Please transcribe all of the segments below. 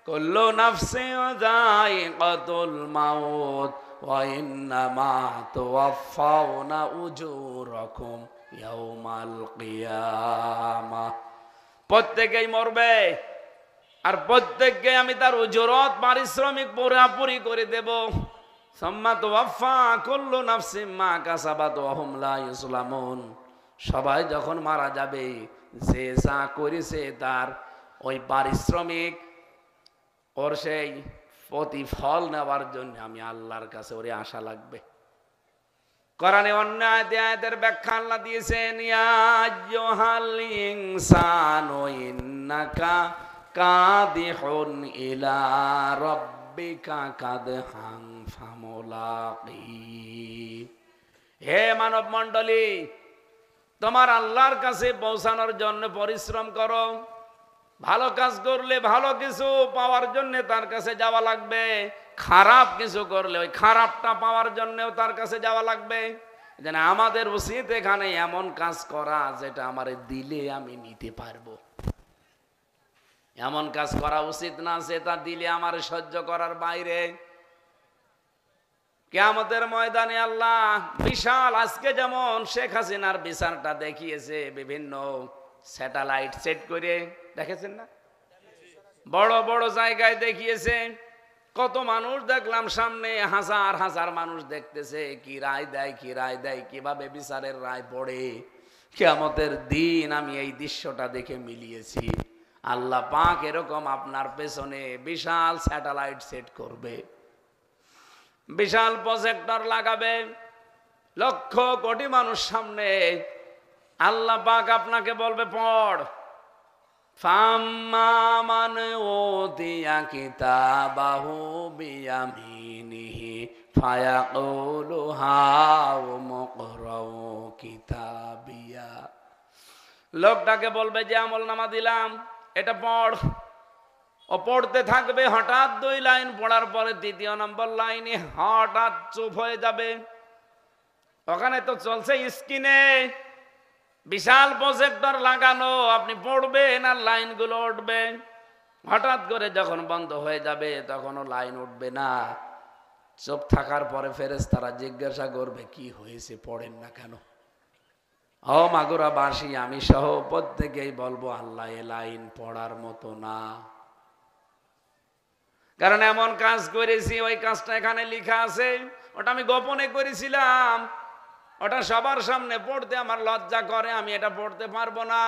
কুল্লু নাফসিন যায়িকাতুল মাউত ওয়া ইন্নামা তুওয়াফাউনা উজুরাকুম ইয়াউমাল কিয়ামাহ। প্রত্যেকেই মরবে, আর প্রত্যেককে আমি তার উজরত পারিশ্রমিক পুরোপুরি করে দেব। সুম্মা তুওয়াফা কুল্লু নাফসিন মা কাসাবাত ওয়া হুম লা ইউজলামুন। সবাই যখন মারা যাবে, যে যা করেছে তার ওই পারিশ্রমিক, ওর সেই প্রতিফল নেওয়ার জন্য আমি আল্লাহর কাছে ওরে আশা লাগবে। কোরআনে অন্য আয়াতের ব্যাখ্যা আল্লাহ দিয়েছেন, ইয়া আইয়ুহাল ইনসানু ইন্নাকা কাদিহুন ইলা রাব্বিকা কাদহান ফামুলাকি। হে মানব মণ্ডলী, তোমার আল্লাহর কাছে পৌঁছানোর জন্য পরিশ্রম করো। ভালো কাজ করলে ভালো কিছু পাওয়ার জন্য তার কাছে যাওয়া লাগবে, খারাপ কিছু করলে ওই খারাপটা পাওয়ার জন্যও তার কাছে যাওয়া লাগবে। যেন আমাদের উচিত এখানে এমন কাজ করা যেটা আমার দিলে আমি নিতে পারবো। এমন কাজ করা উচিত না যেটা দিলে আমার সহ্য করার বাইরে। কিয়ামতের ময়দানে আল্লাহ বিশাল, আজকে যেমন শেখ হাসিনার বিচারটা দেখিয়েছে বিভিন্ন স্যাটেলাইট সেট করে, দেখেছেন না? বড় বড় জায়গায় দেখিয়েছে। কত মানুষ দেখলাম সামনে, হাজার হাজার মানুষ দেখতেছে কি রায় দেয়, কি রায় দেয়, কিভাবে বিচারের রায় পড়ে। কিয়ামতের দিন আমি এই দৃশ্যটা দেখে মিলিয়েছি। আল্লাহ পাক এরকম আপনার পেছনে বিশাল স্যাটেলাইট সেট করবে, বিশাল প্রজেক্টর লাগাবে, লক্ষ কোটি মানুষ সামনে। আল্লাহ পাক আপনাকে বলবে পড়। ফাম্মা মান উতিয়া কিতাবাহু বিয়ামিনিহি ফায়াকুলু হাউমু ইকরাউ কিতাবিয়া। লোকটাকে বলবে যে আমলনামা দিলাম, এটা পড়। ও পড়তে থাকবে, হঠাৎ 2 লাইন পড়ার পরে 3 নম্বর লাইনে হঠাৎ চুপ হয়ে যাবে। ওখানে তো চলছে স্ক্রিনে বিশাল প্রজেক্টর লাগানো, আপনি পড়বেন আর লাইনগুলো উঠবে। হঠাৎ করে যখন বন্ধ হয়ে যাবে তখনও লাইন উঠবে না। চুপ থাকার পরে ফেরেশতারা জিজ্ঞাসা করবে কি হয়েছে, পড়েন না কেন? ও মাগুরাবাসী, আমি সহ প্রত্যেকেই বলবো আল্লাহ এ লাইন পড়ার মতো না, কারণ এমন কাজ করেছি, ওই কাজটা এখানে লেখা আছে, ওটা আমি গোপনে করেছিলাম, ওটা সবার সামনে পড়তে আমার লজ্জা করে, আমি এটা পড়তে পারবো না।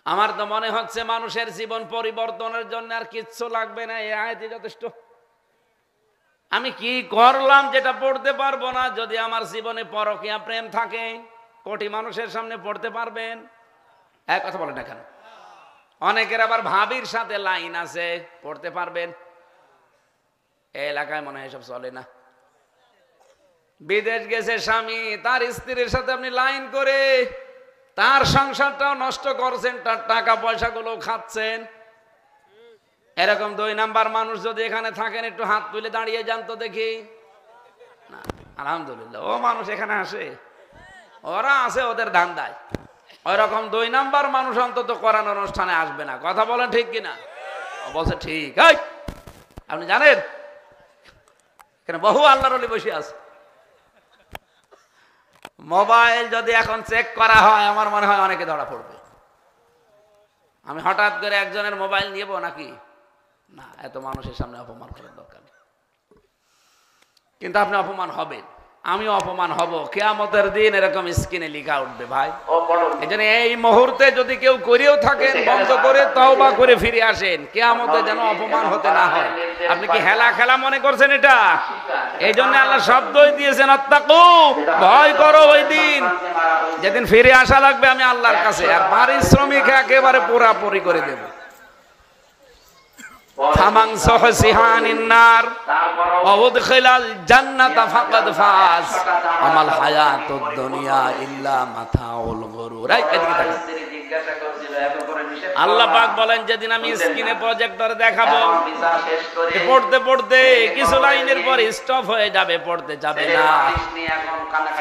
আমার তো মনে হচ্ছে মানুষের জীবন পরিবর্তনের জন্য আর কিচ্ছু লাগবে না, এই আয়াতই যথেষ্ট। আমি কি করলাম যেটা পড়তে পারবো না? যদি আমার জীবনে পরকীয়া প্রেম থাকে, কোটি মানুষের সামনে পড়তে পারবেন? এক কথা বলেন না কেন? অনেকের আবার ভাবির সাথে লাইন আছে, পড়তে পারবেন? এই এলাকায় মনে হয় এসব চলে না। বিদেশ গেছে স্বামী, তার স্ত্রীর সাথে আপনি লাইন করে তার সংসারটাও নষ্ট করছেন, তার টাকা পয়সাগুলো খাচ্ছেন। এরকম 2 নাম্বার মানুষ যদি এখানে থাকেন, একটু হাত তুলে দাঁড়িয়ে যান তো দেখি। না, আলহামদুলিল্লাহ, ও মানুষ এখানে আসে, ওরা আছে ওদের ধান্দায়। ওই রকম 2 নাম্বার মানুষ অন্তত কোরআন অনুষ্ঠানে আসবে না। কথা বলেন ঠিক কিনা? বলছে ঠিক। আপনি জানেন কেন বহু আল্লাহর ওলি বসে আছে। মোবাইল যদি এখন চেক করা হয়, আমার মনে হয় অনেকে ধরা পড়বে। আমি হঠাৎ করে একজনের মোবাইল নিব নাকি? না, এত মানুষের সামনে অপমান করার দরকার নেই। কিন্তু আপনি অপমান হবেন, আমিও অপমান হব। কিয়ামতের দিন এরকম স্ক্রিনে লেখা উঠবে ভাই। এজন্য এই মুহূর্তে যদি কেউ করেও থাকেন, বন্ধ করে তওবা করে ফিরে আসেন, কিয়ামতে যেন অপমান হতে না হয়। আপনি কি হেলা খেলা মনে করছেন এটা? এই জন্য আল্লাহ শব্দই দিয়েছেন আত্তাকু, ভয় করো ওই দিন যেদিন ফিরে আসা লাগবে আমি আল্লাহর কাছে, আর পারিশ্রমিক একেবারে পুরাপুরি করে দেব। ফামান সুহসিহানিন নার ওয়া উদখিলাল জান্নাতা ফাকাদ ফাজ আমাল হায়াতুদ দুনিয়া ইল্লা মাতাউল গুরুর। এদিকে তাকান। আল্লাহ পাক বলেন যেদিন আমি স্ক্রিনে প্রজেক্টরে দেখাবো, পড়তে পড়তে কিছু লাইনের পর স্টপ হয়ে যাবে, পড়তে যাবে না।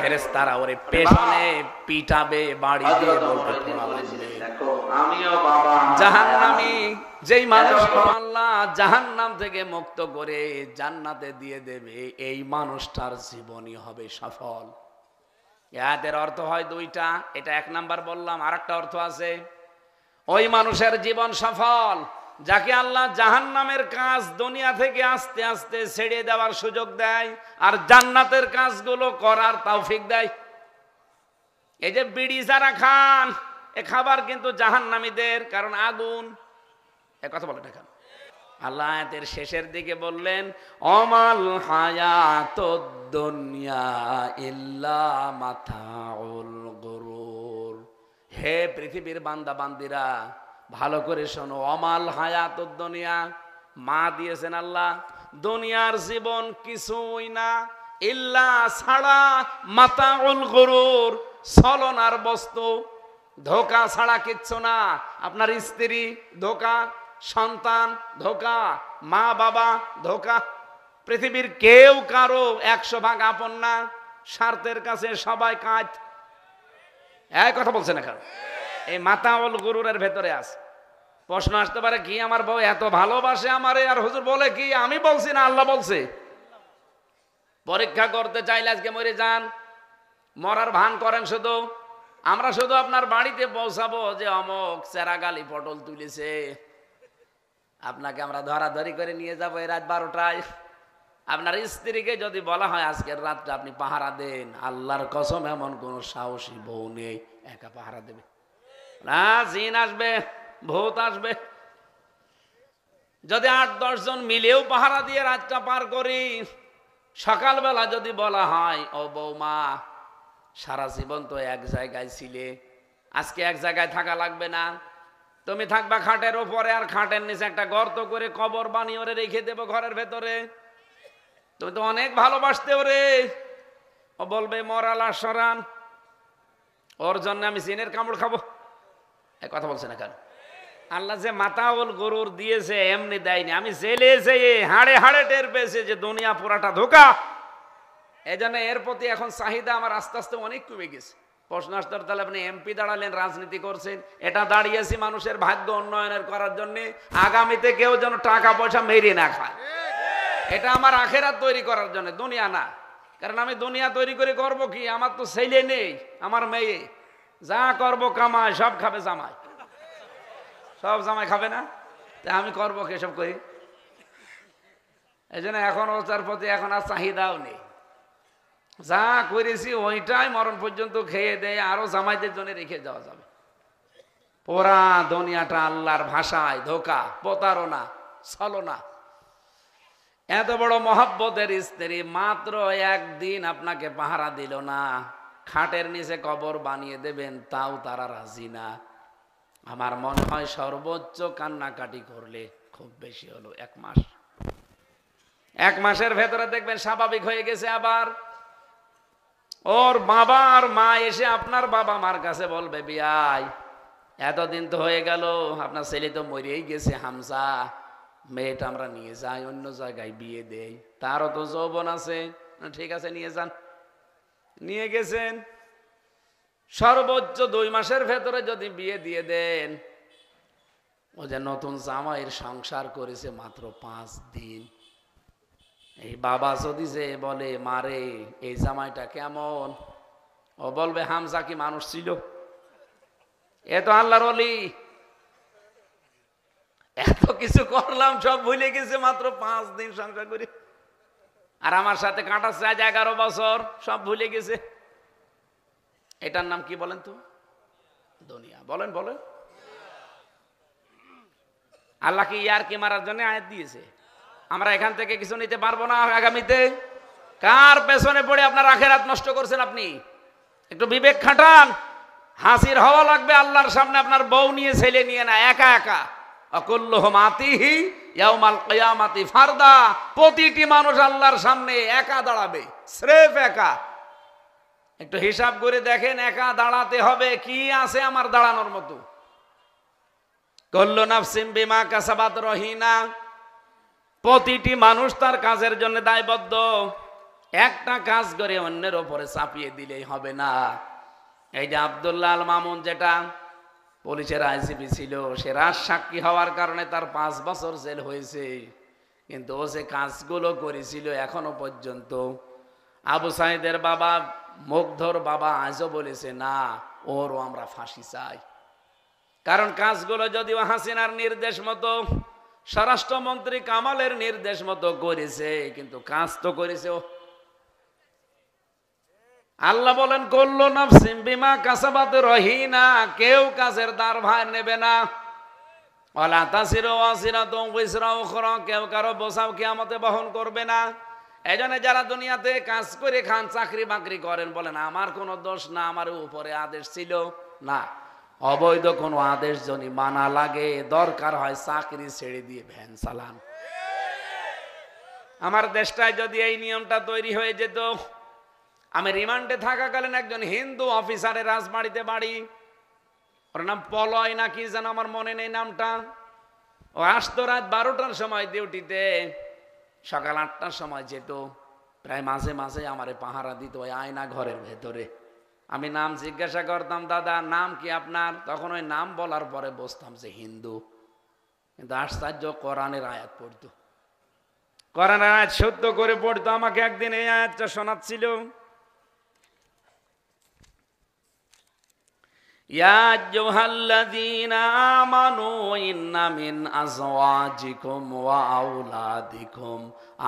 ফেরেশতারা ওরে পেছনে পিটাবে, বাড়ি দিয়ে বলবে পড়া লাগবে। আমিও বাবা জাহান্নামী যেই মানুষকে আল্লাহ জাহান্নাম থেকে মুক্ত করে জান্নাতে দিয়ে দেবে, এই মানুষটার জীবনই হবে সফল। এর অর্থ হয় দুইটা, এটা এক নাম্বার বললাম, আর একটা অর্থ আছে, ওই মানুষের জীবন সফল যাকে আল্লাহ জাহান্নামের কাজ দুনিয়া থেকে আস্তে আস্তে ছেড়ে দেওয়ার সুযোগ দেয় আর জান্নাতের কাজগুলো করার তৌফিক দেয়। এই যে বিড়ি যারা খান, এ খাবার কিন্তু জাহান্নামীদের, কারণ আগুন। এ কথা বলে দেখেন, আল্লাহ আয়াতের শেষের দিকে বললেন, অমাল হায়াতুদ দুনিয়া ইল্লা মাতাউল গুরুর। হে পৃথিবীর বান্দা বান্দিরা, ভালো করে শোনো, অমাল হায়াতুদ দুনিয়া, মা দিয়েছেন আল্লাহ, দুনিয়ার জীবন কিছুই না, ইল্লা ছাড়া মাতাউল গুরুর, ছলনার বস্তু, ধোকা ছাড়া কিচ্ছু না। আপনার স্ত্রী ধোকা, সন্তান ধোকা, মা বাবা ধোকা। পৃথিবীর কেউ কারো 100 ভাগ আপন না, স্বার্থের কাছে সবাই কাজ। এই কথা বলছে না, কারণ এই মাতাউল গুরুরের ভেতরে আছে। প্রশ্ন আসতে পারে, কি আমার বউ এত ভালোবাসে আমারে, আর হুজুর বলে কি আমি বলছি না আল্লাহ বলছে? পরীক্ষা করতে চাইলে আজকে মরে যান, মরার ভান করেন শুধু। আমরা শুধু আপনার বাড়িতে পৌঁছাবো যে অমুক চেরাগালি পটল তুলেছে, আপনাকে আমরা ধরাধরি করে নিয়ে যাবো এই রাত 12টায়। আপনার স্ত্রীকে যদি বলা হয় আজকের রাতটা আপনি পাহারা দেন, আল্লাহর কসম এমন কোন সাহসী বউ নেই একা পাহারা দেবে না। জিন আসবে, ভূত আসবে। যদি 8-10 জন মিলেও পাহারা দিয়ে রাতটা পার করি, সকালবেলা যদি বলা হয়, ও বৌমা সারা জীবন তো এক জায়গায় ছিলে, আজকে এক জায়গায় থাকা লাগবে না, তুমি থাকবা খাটের উপরে, আর খাটের নিচে একটা গর্ত করে কবর বানিয়ে ওরে রেখে দেবো ঘরের ভেতরে, তুমি তো অনেক ভালোবাসতে ওরে। ও বলবে মরালা সরান, ওর জন্য আমি জিনের কামড় খাবো। এই কথা বলছে না কেন? আল্লাহ যে মাতাউল গরুর দিয়েছে এমনি দেয়নি, আমি জেলে যেয়ে হাড়ে হাড়ে টের পেয়েছে যে দুনিয়া পুরাটা ধোঁকা। এই জন্য এর প্রতি এখন চাহিদা আমার আস্তে আস্তে অনেক কমে গেছে। প্রশ্ন আসতে, তাহলে আপনি এমপি দাঁড়ালেন, রাজনীতি করছেন, এটা দাঁড়িয়েছি মানুষের ভাগ্য উন্নয়নের করার জন্য, আগামীতে কেউ যেন টাকা পয়সা মেরে না খায়, এটা আমার আখেরাত তৈরি করার জন্য, দুনিয়া না। কারণ আমি দুনিয়া তৈরি করে করব কি, আমার তো ছেলে নেই, আমার মেয়ে, যা করব কামাই সব খাবে জামাই, সব জামাই খাবে না, তা আমি করবো কি সব করি? এই জন্য এখন ওটার প্রতি এখন আর চাহিদাও নেই, যা করেছি ওইটাই মরণ পর্যন্ত খেয়ে দেয়, আরো জামাইদের জন্য রেখে যাওয়া যাবে। পুরা দুনিয়াটা আল্লাহর ভাষায় ধোঁকা, প্রতারণা, ছলনা। এত বড় মহব্বতের স্ত্রী মাত্র একদিন আপনাকে পাহারা দিল না, খাটের নিচে কবর বানিয়ে দেবেন, তাও তারা রাজি না। আমার মনে হয় সর্বোচ্চ কান্নাকাটি করলে খুব বেশি হলো 1 মাস। 1 মাসের ভেতরে দেখবেন স্বাভাবিক হয়ে গেছে। আবার ওর বাবা আর মা এসে আপনার বাবা মার কাছে বলবে, বিয়াই এতদিন তো হয়ে গেল, আপনার ছেলে তো মরেই গেছে, হামজা, মেয়েটা আমরা নিয়ে যাই অন্য জায়গায় বিয়ে দেই, তারও তো যৌবন আছে। ঠিক আছে নিয়ে যান। নিয়ে গেছেন, সর্বোচ্চ 2 মাসের ভেতরে যদি বিয়ে দিয়ে দেন, ও যে নতুন জামাইয়ের সংসার করেছে মাত্র 5 দিন, এই বাবা যদি যে বলে মারে এই জামাইটা কেমন, ও বলবে হামজা কি মানুষ ছিল? এ তো আল্লাহর ওলি, এত কিছু করলাম সব ভুলে গেছে, মাত্র 5 দিন সংসার করি, আর আমার সাথে কাটাচ্ছে আজ 11 বছর, সব ভুলে গেছে। এটার নাম কি বলেন তো? দুনিয়া। বলেন বলেন। আল্লাহ কি ইয়ার কি মারার জন্য আয়াত দিয়েছে? আমরা এখান থেকে কিছু নিতে পারবো না আগামীতে। কার পেছনে পড়ে আপনার আখেরাত নষ্ট করছেন? আপনি একটু বিবেক খাটান। হাসির হওয়া লাগবে আল্লাহর সামনে, আপনার বউ নিয়ে ছেলে নিয়ে না, একা একা। অকুল্লুহুম আতিহি ইয়াউমাল কিয়ামাতি ফারদা। প্রতিটি মানুষ আল্লাহর সামনে একা দাঁড়াবে, স্রেফ একা। একটু হিসাব করে দেখেন, একা দাঁড়াতে হবে, কি আছে আমার দাঁড়ানোর মতো? কুল্লু নাফসিন বিমা কাসাবাত রহিনা। প্রতিটি মানুষ তার কাজের জন্য দায়বদ্ধ। একটা কাজ করে অন্যের ওপরে চাপিয়ে দিলেই হবে না। এই যে আব্দুল্লাহ আল মামুন যেটা পুলিশের আইজিপি ছিল, সে রাজ সাক্ষী হওয়ার কারণে তার 5 বছর জেল হয়েছে, কিন্তু ও যে কাজগুলো করেছিল এখনো পর্যন্ত আবু সাইদের বাবা মুগ্ধর বাবা আজও বলেছে না, ওরও আমরা ফাঁসি চাই। কারণ কাজগুলো যদিও হাসিনার নির্দেশ মতো, স্বরাষ্ট্রমন্ত্রী কামালের নির্দেশ মতো করেছে, কিন্তু কাজ তো করেছে ও। আল্লাহ বলেন কুল্লু নাফসিন বিমা কাসাবাত রহিনা, কেউ কাজের দায়ভার নেবে না। ওয়ালা তাসিরু ওয়াসিরাতুন উযরা উখরা, কেউ কারো বোঝাও কিয়ামতে বহন করবে না। এজন্য যারা দুনিয়াতে কাজ করে খান, চাকরি বাকরি করেন, বলেন আমার কোনো দোষ না, আমার উপরে আদেশ ছিল না। অবৈধ কোনো আদেশ যদি মানা লাগে, দরকার হয় চাকরি ছেড়ে দিয়ে ভ্যান চালান। আমার দেশটায় যদি এই নিয়মটা তৈরি হয়ে যেত, আমি রিমান্ডে থাকাকালীন একজন হিন্দু অফিসারের রাজবাড়িতে বাড়ি, ওর নাম পলয় নাকি যেন, আমার মনে নেই নামটা। ও আসতো রাত 12টার সময় ডিউটিতে, সকাল 8টার সময় যেত। প্রায় মাঝে মাঝে আমারে পাহারা দিত ওই আয়না ঘরের ভেতরে। আমি নাম জিজ্ঞাসা করতাম, দাদা নাম কি আপনার? তখন ওই নাম বলার পরে বুঝতাম যে হিন্দু। কিন্তু আশ্চর্য, কোরআনের আয়াত পড়তো, কোরআনের আয়াত সত্য করে পড়তো। আমাকে একদিন এই আয়াতটা শোনাচ্ছিল, ইয়া আইয়ুহাল্লাযীনা আমানু ইন্না মিন আযওয়াজিকুম ওয়া আওলাদিকুম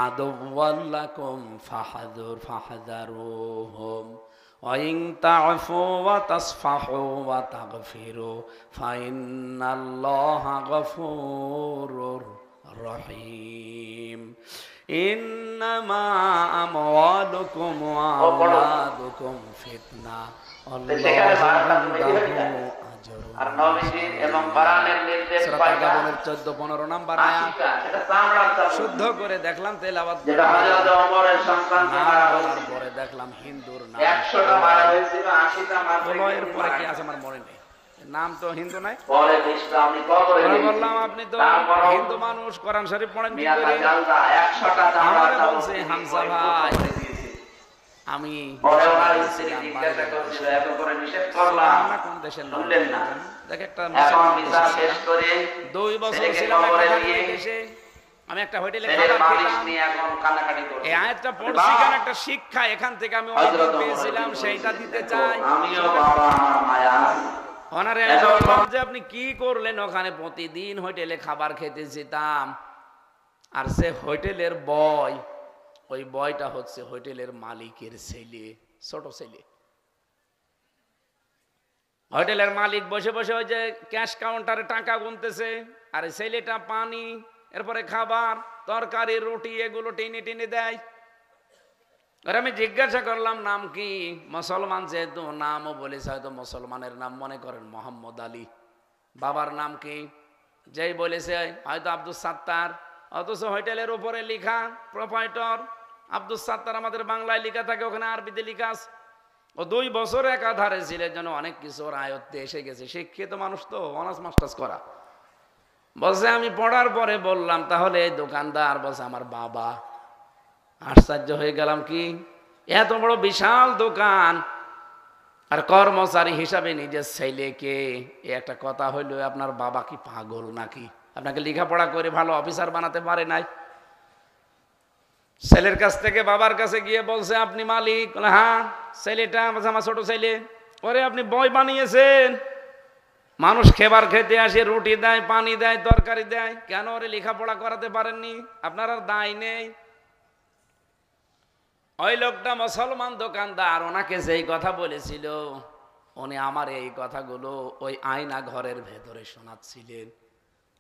আদুওয়াল লাকুম ফাহযারুহুম ওয়া ইন তা'ফু ওয়া তাসফাহু ওয়া তাগফিরু ফাইন্নাল্লাহা গফুরুর রহিম। ইন্নামা আমওয়ালুকুম ওয়া আওলাদুকুম ফিতনা আর নবীজির এবং কোরআনের নির্দেশ পাইয়া 14-15 নাম্বার আয়াত শুদ্ধ করে দেখলাম, তেলাওয়াত যেটা হযরত ওমরের সন্তান বলার পরে দেখলাম হিন্দুর নাম 100টা মারা হয়েছিল, 80টা মারা হলো। এর পরে কি আছে আমার মনে নেই, নাম তো হিন্দু নাই। পরে ইসলামী কবরে বললাম আপনি তো হিন্দু মানুষ, কোরআন শরীফ পড়েন কি করে? 100টা আমারে বলছে হামজা ভাই, আমি কোন দেশের নাম দেখ, একটা 2 বছর ছিলাম দেশে, আমি একটা হোটেলে খাবার খেতাম। এই আয়াতটা পড়ছি কেন, একটা শিক্ষা এখান থেকে আমি অনেক পেয়েছিলাম, সেইটা দিতে চাই। ওনারে বললাম যে আপনি কি করলেন ওখানে? প্রতিদিন হোটেলে খাবার খেতে যেতাম, আর সে হোটেলের বয়, ওই বয়টা হচ্ছে হোটেলের মালিকের ছেলে, ছোট ছেলে। হোটেলের মালিক বসে বসে ওই যে ক্যাশ কাউন্টারে টাকা গুনতেছে, আর ছেলেটা পানি, এরপরে খাবার, তরকারি, রুটি এগুলো টেনে টেনে দেয়। আর আমি জিজ্ঞাসা করলাম নাম কি? মুসলমান যেহেতু নামও বলেছে, হয়তো মুসলমানের নাম মনে করেন মোহাম্মদ আলী। বাবার নাম কি? যেই বলেছে হয়তো আব্দুল সাত্তার, অথচ হোটেলের উপরে লেখা প্রোপাইটর আব্দুল সাত্তার, আমাদের বাংলায় লেখা থাকে, ওখানে আরবিতে লেখা আছে। ও 2 বছর একাধারে ছিলেন, যেন অনেক কিছু ওর আয়ত্তে এসে গেছে। শিক্ষিত মানুষ তো, অনার্স মাস্টার্স করা। বলছে আমি পড়ার পরে বললাম তাহলে এই দোকানদার? বলছে আমার বাবা। আশ্চর্য হয়ে গেলাম, কি এত বড় বিশাল দোকান, আর কর্মচারী হিসাবে নিজের ছেলেকে, এ একটা কথা হইল। আপনার বাবা কি পাগল নাকি? আপনাকে লেখাপড়া করে ভালো অফিসার বানাতে পারে নাই? ছেলের কাছ থেকে বাবার কাছে গিয়ে বলছে আপনি মালিক? হ্যাঁ। ছেলেটা আমার ছোট ছেলে। ওরে আপনি বই বানিয়েছেন, মানুষ খেবার খেতে আসে, রুটি দেয়, পানি দেয়, তরকারি দেয়, কেন ওরে লেখাপড়া করাতে পারেননি? আপনার আর দায় নেই। ওই লোকটা মুসলমান দোকানদার, ওনাকে যেই কথা বলেছিল, উনি আমার এই কথাগুলো ওই আয়না ঘরের ভেতরে শোনাচ্ছিলেন,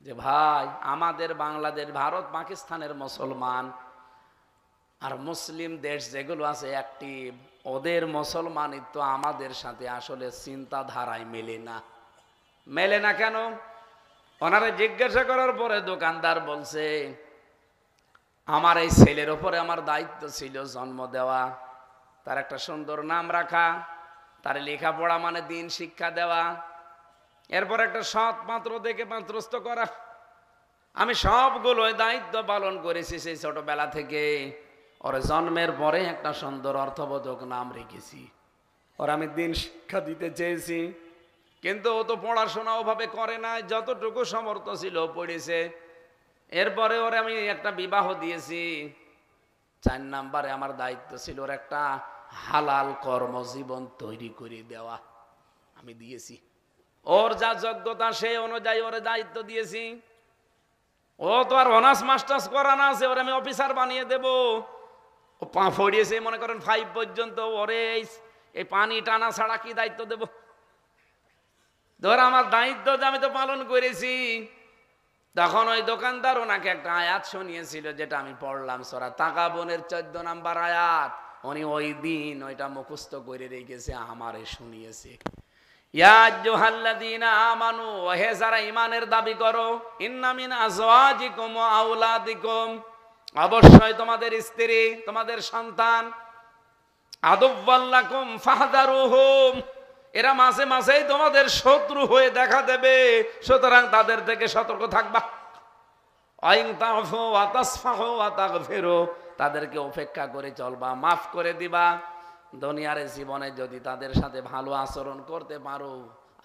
যে ভাই আমাদের বাংলাদেশ, ভারত, পাকিস্তানের মুসলমান আর মুসলিম দেশ যেগুলো আছে অ্যাক্টিভ, ওদের মুসলমানিত্ব আমাদের সাথে আসলে চিন্তাধারায় মেলে না। মেলে না কেন? ওনারা জিজ্ঞাসা করার পরে দোকানদার বলছে আমার এই ছেলের ওপরে আমার দায়িত্ব ছিল জন্ম দেওয়া, তার একটা সুন্দর নাম রাখা, তার লেখাপড়া মানে দিন শিক্ষা দেওয়া, এরপর একটা সৎ পাত্র দেখে পাত্রস্থ করা। আমি সবগুলো দায়িত্ব পালন করেছি সেই ছোটবেলা থেকে। ওর জন্মের পরে একটা সুন্দর অর্থবোধক নাম রেখেছি, ওর আমি দিন শিক্ষা দিতে চেয়েছি। কিন্তু ও তো পড়াশোনা ওভাবে করে না, যতটুকু সমর্থ ছিল পড়েছে। এরপরে ওরে আমি একটা বিবাহ দিয়েছি। 4 নাম্বারে আমার দায়িত্ব ছিল ওর একটা হালাল কর্মজীবন তৈরি করে দেওয়া, আমি দিয়েছি। ওর যা যোগ্যতা সেই অনুযায়ী ওরে দায়িত্ব দিয়েছি। ও তো আর অনার্স মাস্টার্স করা না আছে, ওরে আমি অফিসার বানিয়ে দেব। ও পা ফড়িয়েছে মনে করেন 5 পর্যন্ত, ওরে এই পানি টানা ছাড়া কি দায়িত্ব দেব? ধর আমার দায়িত্ব যে আমি তো পালন করেছি। তখন ওই দোকানদার ওনাকে একটা আয়াত শুনিয়েছিল, যেটা আমি পড়লাম, সূরা তাগাবুনের 14 নাম্বার আয়াত। উনি ওই দিন ওইটা মুখস্থ করে রেখেছে, আমারে শুনিয়েছে। ইয়া আইয়ুহাল্লাযীনা আমানু, হে যারা ঈমানের দাবি করো, ইন্না মিন আজওয়াজিকুম ওয়া আওলাদিকুম, অবশ্যই তোমাদের স্ত্রী, তোমাদের সন্তান, আদুওয়াল্লাকুম ফাহদারুহুম, এরা মাঝে মাঝেই তোমাদের শত্রু হয়ে দেখা দেবে, সুতরাং তাদের থেকে সতর্ক থাকবা। আইন তাফু ওয়া তাসফাহু ওয়া তাগফিরু, তাদেরকে উপেক্ষা করে চলবা, মাফ করে দিবা। দুনিয়ার জীবনে যদি তাদের সাথে ভালো আচরণ করতে পারো,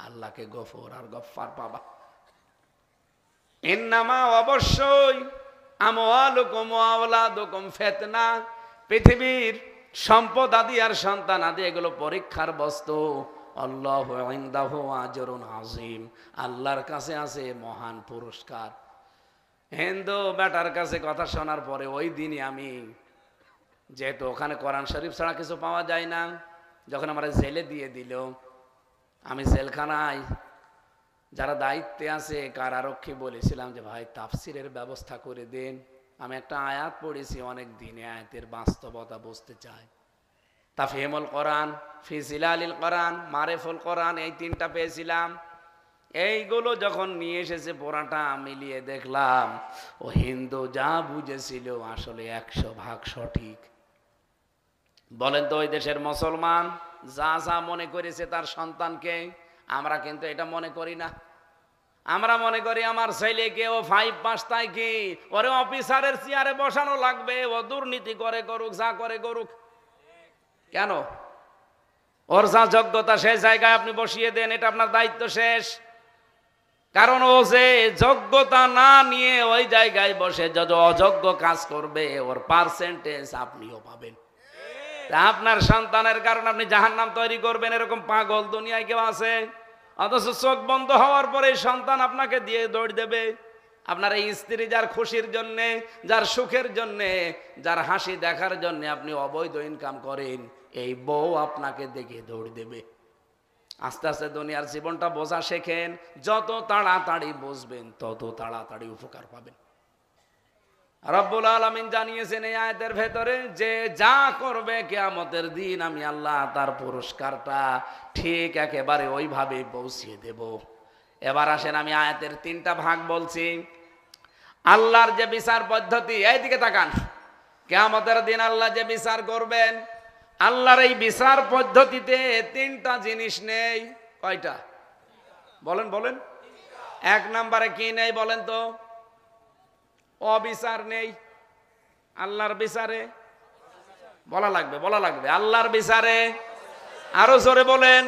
আল্লাহকে গফুর আর গফফার পাবা। ইন্নামা, অবশ্যই, আমওয়ালুকুম ওয়া আওলাদুকুম ফিতনা, পৃথিবীর সম্পদ আদি আর সন্তান আদি এগুলো পরীক্ষার বস্তু। আল্লাহু ইনদাহু আজরুন আযীম, আল্লাহর কাছে আছে মহান পুরস্কার। হিন্দু বেটার কাছে কথা শোনার পরে ওই দিনই আমি, যেহেতু ওখানে কোরআন শরীফ ছাড়া কিছু পাওয়া যায় না, যখন আমরা জেলে দিয়ে দিল, আমি জেলখানায় যারা দায়িত্বে আছে কারারক্ষী বলেছিলাম যে ভাই তাফসিরের ব্যবস্থা করে দেন। আমি একটা আয়াত পড়েছি অনেক দিনে, আয়াতের বাস্তবতা বুঝতে চাই। তাফহিমুল কোরআন, ফি জিলালিল কোরআন, মারিফুল কোরআন, এই 3টা পেয়েছিলাম। এইগুলো যখন নিয়ে এসেছে পোড়াটা মিলিয়ে দেখলাম ও হিন্দু যা বুঝেছিল আসলে 100 ভাগ সঠিক। বলেন তো ওই দেশের মুসলমান যা যা মনে করেছে তার সন্তানকে, আমরা কিন্তু এটা মনে করি না। আমরা মনে করি আমার ছেলেকে ও 5 পাস, তাই কি ওরে অফিসারের চেয়ারে বসানো লাগবে, ও দুর্নীতি করে করুক, যা করে করুক। কেন? ওর যা যোগ্যতা সেই জায়গায় আপনি বসিয়ে দেন, এটা আপনার দায়িত্ব শেষ। কারণ ও যে যোগ্যতা না নিয়ে ওই জায়গায় বসে যত অযোগ্য কাজ করবে, ওর পার্সেন্টেজ আপনিও পাবেন। আপনার সন্তানের কারণে আপনি জাহান্নাম তৈরি করবেন, এরকম পাগল দুনিয়ায় কেউ আছে? অথচ চোখ বন্ধ হওয়ার পরে সন্তান আপনাকে দিয়ে দৌড় দেবে। আপনার এই স্ত্রী যার খুশির জন্যে, যার সুখের জন্যে, যার হাসি দেখার জন্যে আপনি অবৈধ ইনকাম করেন, এই বউ আপনাকে দেখে দৌড় দেবে। আস্তে আস্তে দুনিয়ার জীবনটা বোঝা শেখেন, যত তাড়াতাড়ি বুঝবেন তত তাড়াতাড়ি উপকার পাবেন। রব্বুল আলামিন জানিয়েছেন এই আয়াতের ভেতরে যে যা করবে কিয়ামতের দিন আমি আল্লাহ তার পুরস্কারটা ঠিক একেবারে ওইভাবে পৌঁছিয়ে দেব। এবার আসেন আমি আয়াতের 3টা ভাগ বলছি। আল্লাহর যে বিচার পদ্ধতি, এইদিকে তাকান, কিয়ামতের দিন আল্লাহ যে বিচার করবেন, আল্লাহর এই বিচার পদ্ধতিতে 3টা জিনিস নেই। কয়টা? বলেন বলেন। 1 নম্বরে কি নেই বলেন তো? অবিচার নেই। আল্লাহর বিচারে বলা লাগবে, বলা লাগবে, আল্লাহর বিচারে। আরো জোরে বলেন।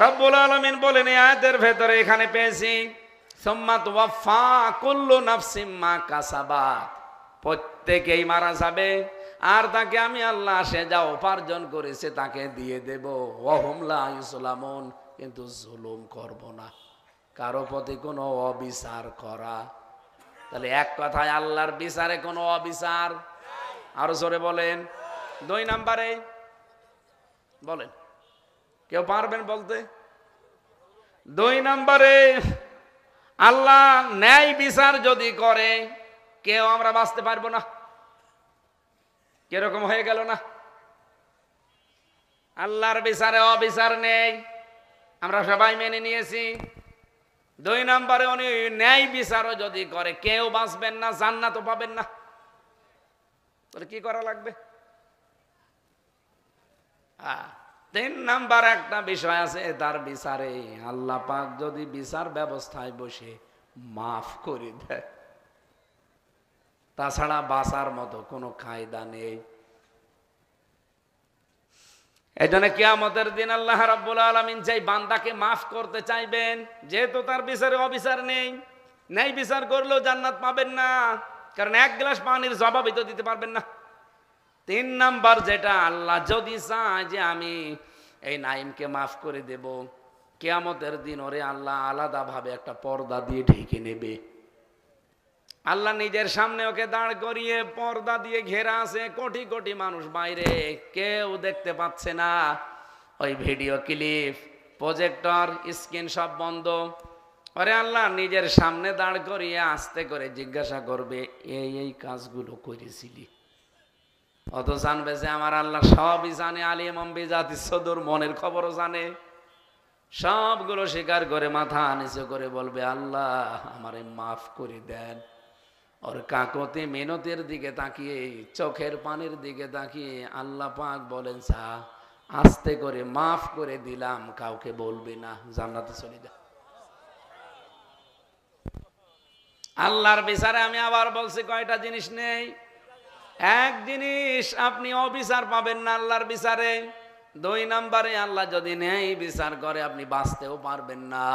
রব্বুল আলামিন বলেন এই আয়াতের ভেতরে, এখানে পেয়েছি সুম্মা তুওয়াফা কুল্লু নাফসিম মা কাসাবাত, প্রত্যেকেই মারা যাবে আর তাকে আমি আল্লাহ সে যা উপার্জন করেছে তাকে দিয়ে দেব। ওয়াহুম লা ইউসলামুন, কিন্তু জুলুম করব না, কারো প্রতি কোনো অবিচার করা। তাহলে এক কথায় আল্লাহর বিচারে কোনো অবিচার। আরো জোরে বলেন। 2 নম্বরে বলেন, কেউ পারবেন বলতে? 2 নম্বরে আল্লাহ ন্যায় বিচার যদি করে কেউ আমরা বাঁচতে পারবো না। কিরকম হয়ে গেল না? আল্লাহর বিচারে অবিচার নেই, আমরা সবাই মেনে নিয়েছি। 2 নম্বরে উনি ন্যায় বিচারও যদি করে কেউ বাঁচবেন না, জান্নাতও পাবেন না। তাহলে কি করা লাগবে? 3 নাম্বার একটা বিষয় আছে, তার বিচারে আল্লাহ পাক যদি বিচার ব্যবস্থায় বসে মাফ করে দেয়, তাছাড়া বাঁচার মতো কোনো কায়দা নেই। এজন্য কিয়ামতের দিন আল্লাহ রাব্বুল আলামিন চাই বান্দাকে মাফ করতে চাইবেন, যেহেতু তার বিচারে অবিচার নেই। ন্যায় বিচার করলেও জান্নাত পাবেন না, কারণ এক গ্লাস পানির জবাবই তো দিতে পারবেন না। 3 নাম্বার যেটা, আল্লাহ যদি চায় যে আমি এই নাইমকে মাফ করে দেব, কিয়ামতের দিন ওরে আল্লাহ আলাদাভাবে একটা পর্দা দিয়ে ঢেকে নেবে। আল্লাহ নিজের সামনে ওকে দাঁড় করিয়ে পর্দা দিয়ে ঘেরা আছে, কোটি কোটি মানুষ বাইরে, কেউ দেখতে পাচ্ছে না। ওই ভিডিও ক্লিপ, প্রজেক্টর, স্ক্রিন সব বন্ধ। ওরে আল্লাহ নিজের সামনে দাঁড় করিয়ে আস্তে করে জিজ্ঞাসা করবে, এই কাজগুলো করেছিলি? অত জানবে যে আমার আল্লাহ সবই জানে, আলিম বিজাতি সদর, মনের খবরও জানে। সবগুলো স্বীকার করে মাথা নিচু করে বলবে, আল্লাহ আমারে মাফ করে দেন। ওর কাকতি মিনতির দিকে তাকিয়ে, চোখের পানির দিকে তাকিয়ে আল্লাহ পাক বলেন, যা আস্তে করে মাফ করে দিলাম, কাউকে বলবি না, জান্নাতে চলে যা। আল্লাহর বিচারে আমি আবার বলছি, কয়টা জিনিস নেই? এক জিনিস, আপনি অবিচার পাবেন না আল্লাহর বিচারে। 2 নাম্বারে, আল্লাহ যদি ন্যায় বিচার করে আপনি বাঁচতেও পারবেন না।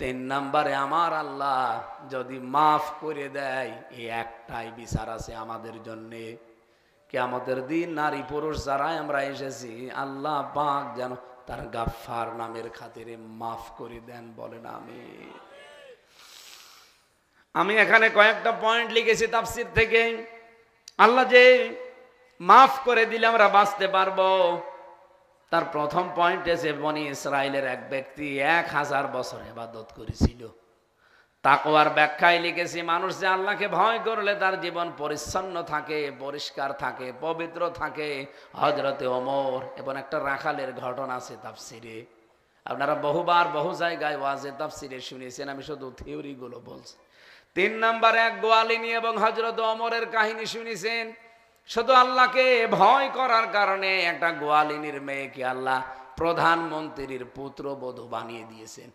3 নাম্বারে, আমার আল্লাহ যদি মাফ করে দেয়, এই একটাই বিচার আছে আমাদের জন্যে। কিয়ামতের দিন নারী পুরুষ যারাই আমরা এসেছি, আল্লাহ পাক যেন তার গাফফার নামের খাতিরে মাফ করে দেন, বলেন আমিন। আমি এখানে কয়েকটা পয়েন্ট লিখেছি তাফসীর থেকে। আল্লাহ যে মাফ করে দিলে আমরা বাঁচতে পারবো, তার প্রথম পয়েন্ট এসে বনি ইসরায়েলের এক ব্যক্তি 1000 বছর ইবাদত করেছিল। তাকওয়ার ব্যাখ্যায় লিখেছি, মানুষ যে আল্লাহকে ভয় করলে তার জীবন পরিচ্ছন্ন থাকে, পরিষ্কার থাকে, পবিত্র থাকে। হযরতে ওমর এবং একটা রাখালের ঘটনা আছে তাফসীরে, আপনারা বহুবার বহু জায়গায় ওয়াজে তাফসীরে শুনেছেন, আমি শুধু থিওরিগুলো বলছি। 3 নাম্বারে এক গোয়ালিনী এবং হযরত ওমরের কাহিনী শুনেছেন। শুধু আল্লাহকে ভয় করার কারণে একটা গোয়ালিনীর মেয়েকে আল্লাহ প্রধানমন্ত্রীর পুত্রবধূ বানিয়ে দিয়েছেন।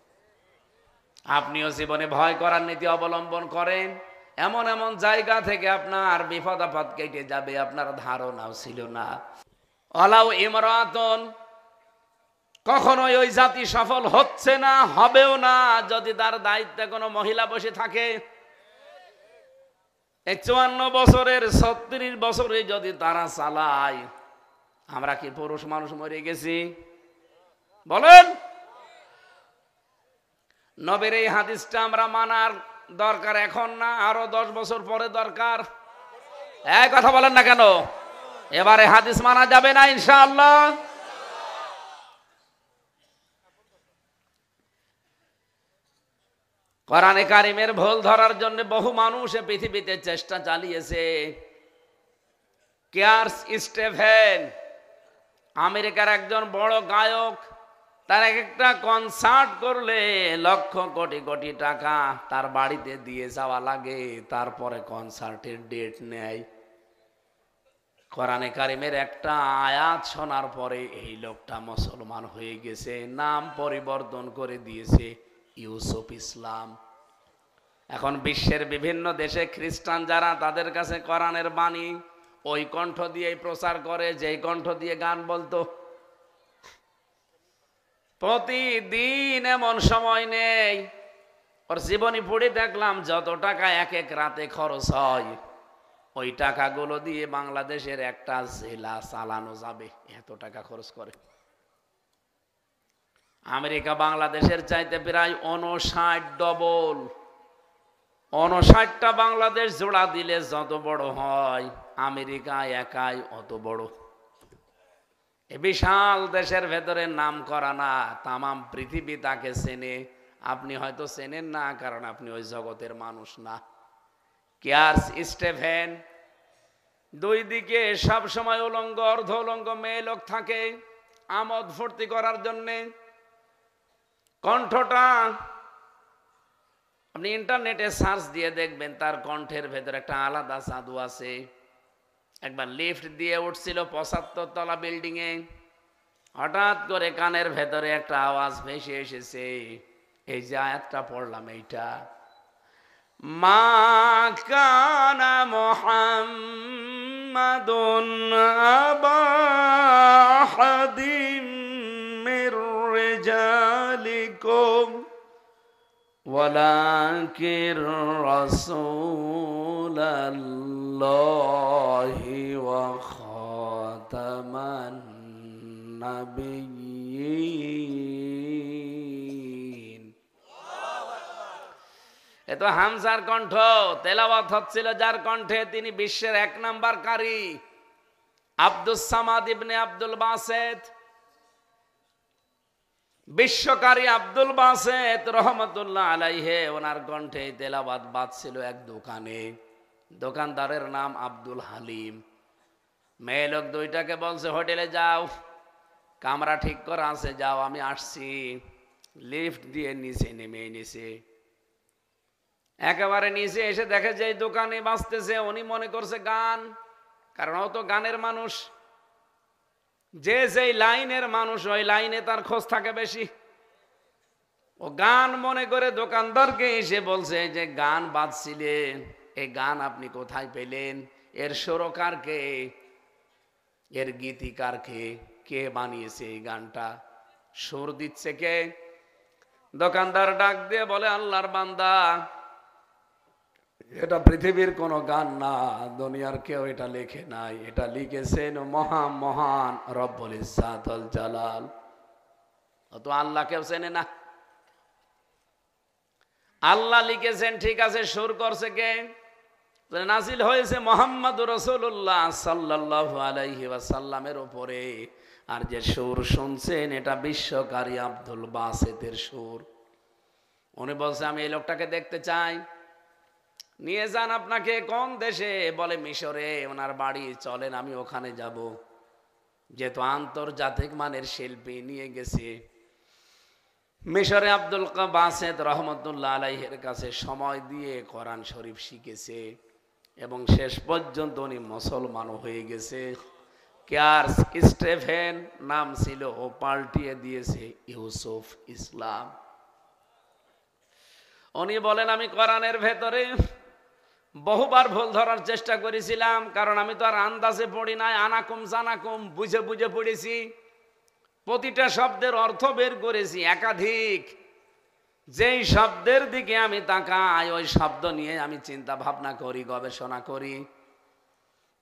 আপনিও জীবনে ভয় করার নীতি অবলম্বন করেন, এমন এমন জায়গা থেকে আপনার বিপদ আপদ কেটে যাবে, আপনার ধারণাও ছিল না। অলাউ ইমরাতুন, কখনোই ওই জাতি সফল হচ্ছে না, হবেও না, যদি তার দায়িত্বে কোনো মহিলা বসে থাকে। এই 54 বছরের 36 বছরে যদি তারা চালায়, আমরা কি পুরুষ মানুষ মরে গেছি? বলেন। নবীর এই হাদিসটা আমরা মানার দরকার এখন না, আরো 10 বছর পরে দরকার। এই কথা বলেন না কেন? এবারে হাদিস মানা যাবে না ইনশাআল্লাহ। কোরআনে কারিমের ভুল ধরার জন্য বহু মানুষ পৃথিবীতে চেষ্টা চালিয়েছে। কেয়ার্স স্টিভেন, আমেরিকার একজন বড় গায়ক, তার একটা কনসার্ট করলে লক্ষ কোটি কোটি টাকা তার বাড়িতে দিয়ে যাওয়া লাগে, তারপরে কনসার্টের ডেট নেয়। কোরআনে কারিমের একটা আয়াত শোনার পরে এই লোকটা মুসলমান হয়ে গেছে, নাম পরিবর্তন করে দিয়েছে ইউসুফ ইসলাম। এখন বিশ্বের বিভিন্ন দেশে খ্রিস্টান যারা, তাদের কাছে কোরআনের বাণী ওই কণ্ঠ দিয়েই প্রচার করে যেই কণ্ঠ দিয়ে গান বলতো। প্রতিদিন এমন সময় নেই, ওর জীবনী পড়ে দেখলাম যত টাকা এক এক রাতে খরচ হয়, ওই টাকাগুলো দিয়ে বাংলাদেশের একটা জেলা চালানো যাবে, এত টাকা খরচ করে। আমেরিকা বাংলাদেশের চাইতে প্রায় 59 ডবল। 59টা বাংলাদেশ জোড়া দিলে যত বড় হয়, আমেরিকা একাই অত বড়। এ বিশাল দেশের ভেতরে নাম করা না, তামাম পৃথিবী তাকে চেনে। আপনি হয়তো চেনেন না, কারণ আপনি ওই জগতের মানুষ না। কেয়ার্স স্টিভেন, 2 দিকে সব সময় উলঙ্গ অর্ধ উলঙ্গ মেয়ে লোক থাকে আমোদ ফুর্তি করার জন্যে। কণ্ঠটা আপনি ইন্টারনেটে সার্চ দিয়ে দেখবেন, তার কণ্ঠের ভেতরে একটা আলাদা জাদু আছে। একবার লিফট দিয়ে উঠছিল 75 তলা বিল্ডিং এ, হঠাৎ করে কানের ভেতরে একটা আওয়াজ ভেসে এসেছে, এই যে আয়াতটা পড়লাম এইটা, মা কানা মুহাম্মাদুন আবা আহাদি ওয়ালাকির রাসূলুল্লাহি ওয়া খাতামান নাবিয়্যিন। এ তো হামজার কণ্ঠ, তেলাওয়াত হচ্ছিল যার কণ্ঠে, তিনি বিশ্বের 1 নাম্বার কারি আব্দুস সামাদ ইবনে আব্দুল বাসেত। বিশ্বকারী আব্দুল বাসেত রহমতুল্লাহ আলাইহে, ওনার কণ্ঠে তেলাওয়াত বাজছিল এক দোকানে। দোকানদারের নাম আব্দুল হালিম। মেয়ে লোক দুইটাকে বলছে হোটেলে যাও, কামরা ঠিক করা আছে, যাও আমি আসছি। লিফট দিয়ে নিচে নেমে নিছে। একেবারে নিচে এসে দেখে যে দোকানে বাজতেছে, উনি মনে করছে গান, কারণ ও তো গানের মানুষ। যে যেই লাইনের মানুষ ওই লাইনে তার খোঁজ থাকে বেশি। ও গান মনে করে দোকানদারকে এসে বলছে যে গান বাজছিলেন, এই গান আপনি কোথায় পেলেন? এর সুরকার কে? এর গীতিকার কে? কে বানিয়েছে এই গানটা? সুর দিচ্ছে কে? দোকানদার ডাক দিয়ে বলে, আল্লাহর বান্দা, এটা পৃথিবীর কোনো গান না, দুনিয়ার কেউ এটা লেখে নাই, এটা লিখেছেন মহান রব্বুল ইজ্জাত ওয়াল জালাল। তো আল্লাহ কেউ চেনে না, আল্লাহ লিখেছেন ঠিক আছে, সুর করছে কে? নাজিল হয়েছে মুহাম্মদুর রাসূলুল্লাহ সাল্লাল্লাহু আলাইহি ওয়াসাল্লামের উপরে। আর যে সুর শুনছেন এটা বিশ্বকারী আব্দুল বাসেতের সুর। উনি বলছে আমি এই লোকটাকে দেখতে চাই, নিয়ে যান আপনাকে। কোন দেশে? বলে মিশরে ওনার বাড়ি, চলেন আমি ওখানে যাব। যেহেতু আন্তর্জাতিক মানের শিল্পী নিয়ে গেছে। মিশরে আব্দুল বাসেত রহমতুল্লাহ আলাইহির কাছে সময় দিয়ে কোরআন শরীফ শিখেছে এবং শেষ পর্যন্ত উনি মুসলমানও হয়ে গেছে। চার্লস স্টিফেন নাম ছিল, ও পাল্টিয়ে দিয়েছে ইউসুফ ইসলাম। উনি বলেন আমি কোরআনের ভেতরে বহুবার ভুল ধরার চেষ্টা করেছিলাম, কারণ আমি তো আর আন্দাজে পড়ি নাই, আনাকুম জানাকুম বুঝে বুঝে পড়েছি। প্রতিটা শব্দের অর্থ বের করেছি একাধিক। যেই শব্দের দিকে আমি তাকাই ওই শব্দ নিয়ে আমি চিন্তা ভাবনা করি, গবেষণা করি।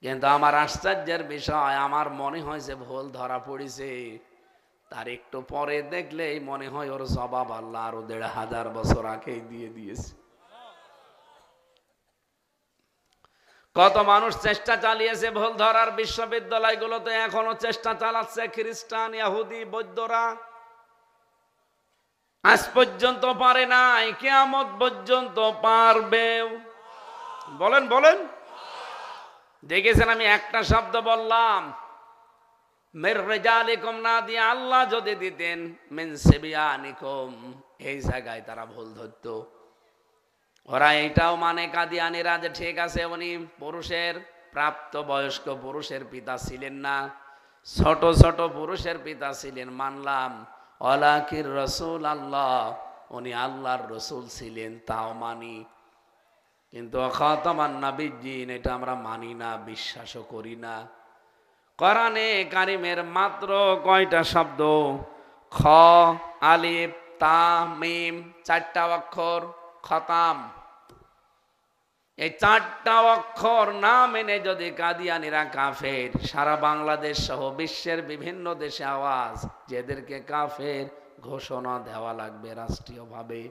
কিন্তু আমার আশ্চর্যের বিষয়, আমার মনে হয় যে ভুল ধরা পড়েছে, তার একটু পরে দেখলেই মনে হয় ওর জবাব আল্লাহ আরো ১৫০০ বছর আগেই দিয়ে দিয়েছে। কত মানুষ চেষ্টা চালিয়েছে ভুল ধরার, বিশ্ববিদ্যালয়গুলোতে এখনো চেষ্টা চালাচ্ছে খ্রিস্টান, ইহুদি, বৌদ্ধরা। আজ পর্যন্ত পারে নাই, কিয়ামত পর্যন্ত পারবে। বলেন বলেন। দেখেছেন আমি একটা শব্দ বললাম, মির রিজালিকুম না দিয়ে আল্লাহ যদি দিতেন মিন সিবিয়ানিকুম, এই জায়গায় তারা ভুল ধরতো। ওরা এইটাও মানে কাদিয়ানীরা যে ঠিক আছে উনি পুরুষের, প্রাপ্ত বয়স্ক পুরুষের পিতা ছিলেন না, ছোট ছোট পুরুষের পিতা ছিলেন, মানলাম। ওয়ালাকির রাসূল আল্লাহ, উনি আল্লাহর রসুল ছিলেন, তাও মানি। কিন্তু খাতামান নাবিয়্যিন এটা আমরা মানি না, বিশ্বাসও করি না। কোরআনে কারিমের মাত্র কয়টা শব্দ? খ, আলিফ, তা, মিম, 4টা অক্ষর, খতাম। এই 4টা অক্ষর না মেনে যদি কাদিয়ানীরা কাফের, সারা বাংলাদেশ সহ বিশ্বের বিভিন্ন দেশে আওয়াজ, যেদেরকে কাফের ঘোষণা দেওয়া লাগবে রাষ্ট্রীয়ভাবে।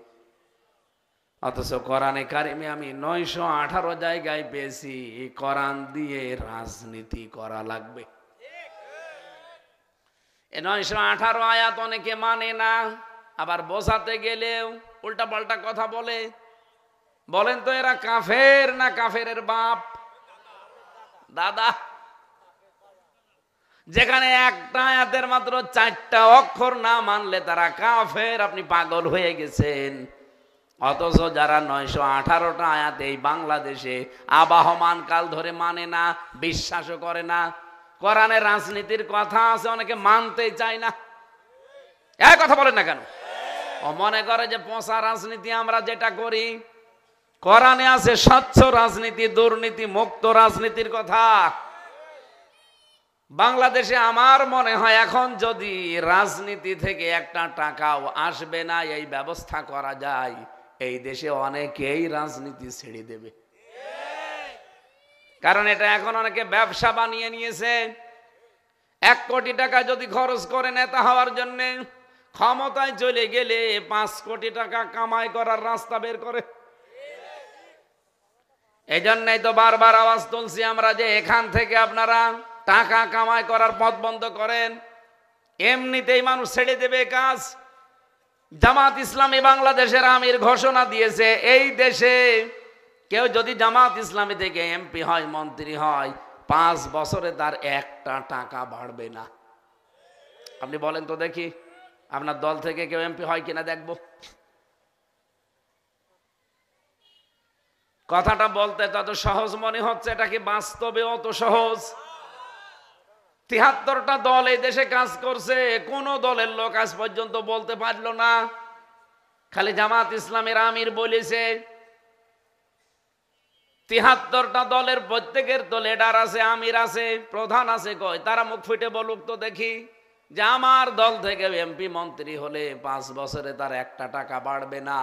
অথচ কোরআনে কারিমে আমি 918 জায়গায় পেয়েছি এই কোরআন দিয়ে রাজনীতি করা লাগবে। এই 918 আয়াত অনেকে মানে না, আবার বোঝাতে গেলেও উল্টা পাল্টা কথা বলে। বলেন তো এরা কাফের না কাফেরের বাপ দাদা? যেখানে একটা আয়াতের মাত্র 4টা অক্ষর না মানলে তারা কাফের, আপনি পাগল হয়ে গেছেন। অথচ যারা 918টা আয়াত এই বাংলাদেশে আবাহমান কাল ধরে মানে না, বিশ্বাসও করে না। কোরআনের রাজনীতির কথা আছে, অনেকে মানতেই চায় না। এই কথা বলেন না কেন? ও মনে করে যে পচা রাজনীতি আমরা যেটা করি। কোরআনে আছে স্বচ্ছ রাজনীতি, দুর্নীতি মুক্ত রাজনীতির কথা। বাংলাদেশে আমার মনে হয় এখন যদি রাজনীতি থেকে একটা টাকাও আসবে না এই ব্যবস্থা করা যায়, এই দেশে অনেকেই রাজনীতি ছেড়ে দেবে। কারণ এটা এখন অনেকে ব্যবসা বানিয়ে নিয়েছে। 1 কোটি টাকা যদি খরচ করে নেতা হওয়ার জন্য, ক্ষমতায় চলে গেলে 5 কোটি টাকা কামাই করার রাস্তা বের করে। এই জন্যই তো বারবার আওয়াজ তুলছি আমরা যে এখান থেকে আপনারা টাকা কামাই করার পথ বন্ধ করেন, এমনিতেই মানুষ ছেড়ে দেবে কাজ। জামাত ইসলামী বাংলাদেশের আমির ঘোষণা দিয়েছে, এই দেশে কেউ যদি জামাত ইসলামী থেকে এমপি হয়, মন্ত্রী হয়, 5 বছরে তার একটা টাকা বাড়বে না। আপনি বলেন তো দেখি, আপনার দল থেকে কেউ এমপি হয় কিনা দেখবো। কথাটা বলতে তত সহজ মনে হচ্ছে, এটা কি বাস্তবে অত সহজ? 73টা দল এই দেশে কাজ করছে, কোন দলের লোক আজ পর্যন্ত বলতে পারলো না। খালি জামাত ইসলামের আমির বলেছে। 73টা দলের প্রত্যেকের তো লিডার আছে, আমির আছে, প্রধান আছে, কয় তারা মুখ ফুটে বলুক তো দেখি যে আমার দল থেকে এমপি মন্ত্রী হলে 5 বছরে তার একটা টাকা বাড়বে না।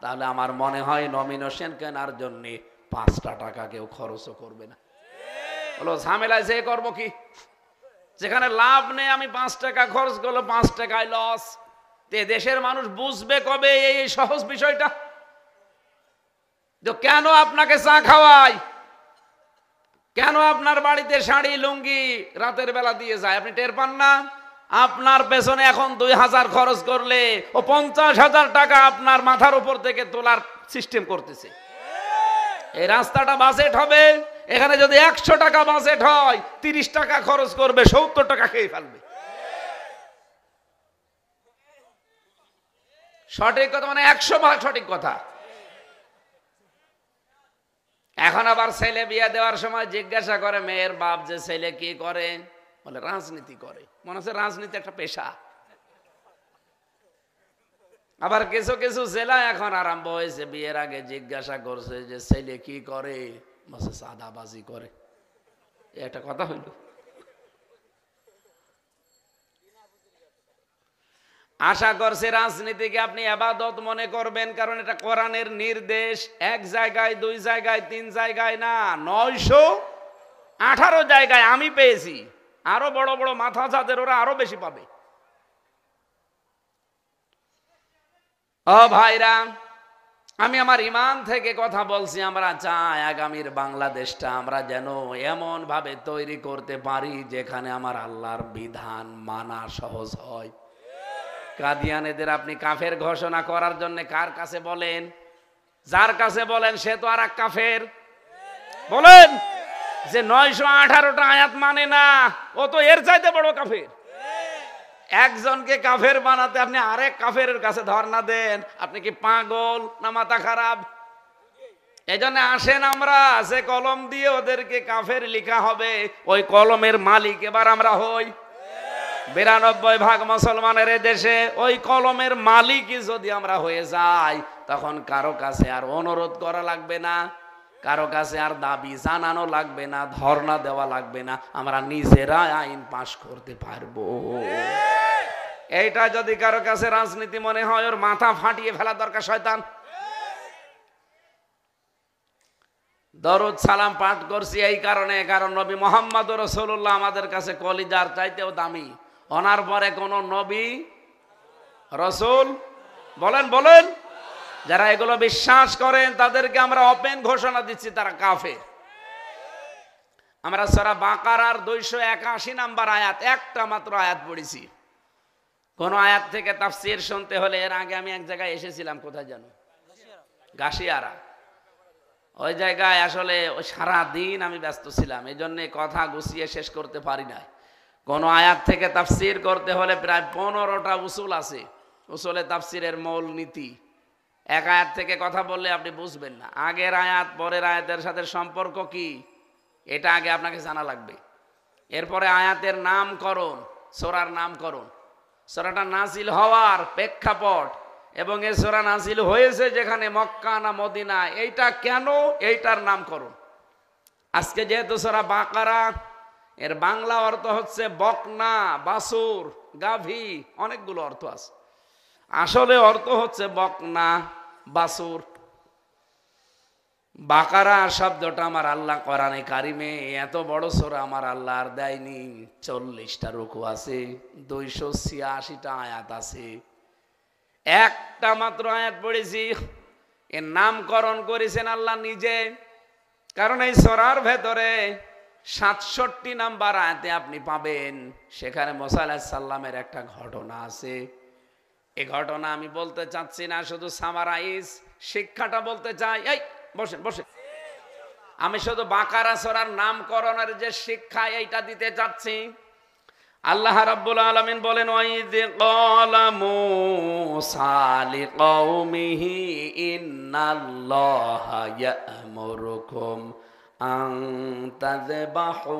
তাহলে আমার মনে হয় নমিনেশন কেনার জন্য 5টা টাকা কেউ খরচও করবে না। বলো ঝামেলায় যে করবো কি, যেখানে লাভ নেই আমি 5 টাকা খরচ করলো, 5 টাকায় লস। দেশের মানুষ বুঝবে কবে এই সহজ বিষয়টা? কেন আপনাকে চা খাওয়াই, কেন আপনার বাড়িতে শাড়ি লুঙ্গি রাতের বেলা দিয়ে যায়, আপনি টের পান না? আপনার পেছনে এখন 2000 খরচ করলে ও 50,000 টাকা আপনার মাথার উপর থেকে তোলার সিস্টেম করতেছে। এই রাস্তাটা বাজেট হবে, এখানে যদি 100 টাকা বাজেট হয়, 30 টাকা খরচ করবে, 70 টাকা খেয়ে ফেলবে। সঠিক কথা, মানে 100% সঠিক কথা। এখন আবার ছেলে বিয়ে দেওয়ার সময় জিজ্ঞাসা করে মেয়ের বাপ যে ছেলে কি করে, বলে রাজনীতি করে। মনে হচ্ছে রাজনীতি একটা পেশা। আবার কিছু কিছু জেলা এখন আরম্ভ হয়েছে, বিয়ের আগে জিজ্ঞাসা করছে যে ছেলে কি করে, বলছে সাদাবাজি করে। একটা কথা হইল। আশা করছে রাজনীতিকে আপনি ইবাদত মনে করবেন, কারণ এটা কোরআনের নির্দেশ। 1 জায়গায় 2 জায়গায় 3 জায়গায় না, 918 জায়গায় আমি পেয়েছি। আরো বড় বড় মাথা যাদের, ওরা আরো বেশি পাবে। ও ভাইরা, আমি আমার ইমান থেকে কথা বলছি। আমরা চাই আগামীর বাংলাদেশটা আমরা যেন এমন ভাবে তৈরি করতে পারি যেখানে আমার আল্লাহর বিধান মানা সহজ হয়। কাদিয়ানেদের আপনি কাফের ঘোষণা করার জন্য কার কাছে বলেন? যার কাছে বলেন সে তো আর এক কাফের। বলেন যে 918টা আয়াত মানে না, ও তো এর চাইতে বড় কাফের। একজনকে কাফের বানাতে আপনি আরেক কাফেরের কাছে ধর্ণা দেন, আপনি কি পাগল না মাথা খারাপ? এই জন্য আসেন আমরা যে কলম দিয়ে ওদেরকে কাফের লেখা হবে, ওই কলমের মালিক এবার আমরা হই। 92% মুসলমানের দেশে ওই কলমের মালিকই যদি আমরা হয়ে যাই, তখন কারো কাছে আর অনুরোধ করা লাগবে না, কারো কাছে আর দাবি জানানো লাগবে না, ধর্ণা দেওয়া লাগবে না, আমরা নিজেরা আইন পাশ করতে পারবো। এইটা যদি কারো কাছে রাজনীতি মনে হয়, ওর মাথা ফাটিয়ে ফেলা দরকার। শয়তান। দরুদ সালাম পাঠ করছি এই কারণে, কারণ নবী মুহাম্মদ রাসূলুল্লাহ আমাদের কাছে কলিজার চাইতেও দামি। ওনার পরে কোন নবী রাসূল বলেন বলেন, যারা এগুলো বিশ্বাস করেন তাদেরকে আমরা ওপেন ঘোষণা দিচ্ছি তারা কাফের। আমরা সূরা বাকারার 281 নাম্বার আয়াত, একটা মাত্র আয়াত পড়েছি। কোন আয়াত থেকে তাফসীর শুনতে হলে, এর আগে আমি এক জায়গায় এসেছিলাম, কোথায় জানো, গাশিয়ারা। ওই জায়গায় আসলে সারা দিন আমি ব্যস্ত ছিলাম, এই জন্য কথা গুছিয়ে শেষ করতে পারি না। কোন আয়াত থেকে তাফসীর করতে হলে প্রায় 15টা উসুল আছে। উসুলে তাফসীরের মূল নীতি। এক আয়াত থেকে কথা বললে আপনি বুঝবেন না, আগের আয়াত পরের আয়াতের সাথে সম্পর্ক কি, এটা আগে আপনাকে জানা লাগবে। এরপরে আয়াতের নামকরণ, সূরার নামকরণ, সূরাটা নাজিল হওয়ার প্রেক্ষাপট, এবং এই সূরা নাজিল হয়েছে যেখানে, মক্কা না মদিনা, এইটা কেন, এইটার নামকরণ। আজকে যেহেতু সূরা বাকারা, এর বাংলা অর্থ হচ্ছে বকনা, বাছুর, গাভী, অনেকগুলো অর্থ আছে। আসলে অর্থ হচ্ছে বকনা, বাছুর। বাকারা শব্দটা আমার আল্লাহ কোরআনে কারিমে এত বড় সূরা আমার আল্লাহ আর দেয়নি। 40টা রুকু আছে, 286টা আয়াত আছে, একটা মাত্র আয়াত পড়েছি। এর নামকরণ করেছেন আল্লাহ নিজে, কারণ এই সূরার ভেতরে 67 নাম্বার আয়াতে আপনি পাবেন, সেখানে মুসা আলাইহিস সালামের একটা ঘটনা আছে। এই ঘটনা আমি বলতে চাচ্ছি না, শুধু সামারাইজ শিক্ষাটা বলতে চাই। এই বসেন বসেন, আমি শুধু বাকারা সূরার নামকরণের যে শিক্ষা এইটা দিতে চাচ্ছি। আল্লাহ রাব্বুল আলামিন বলেন, ওয়াইদ ক্বালা মূসা লিকওমিহি ইন্নাল্লাহা ইয়া'মুরুকুম আন তাযবাহু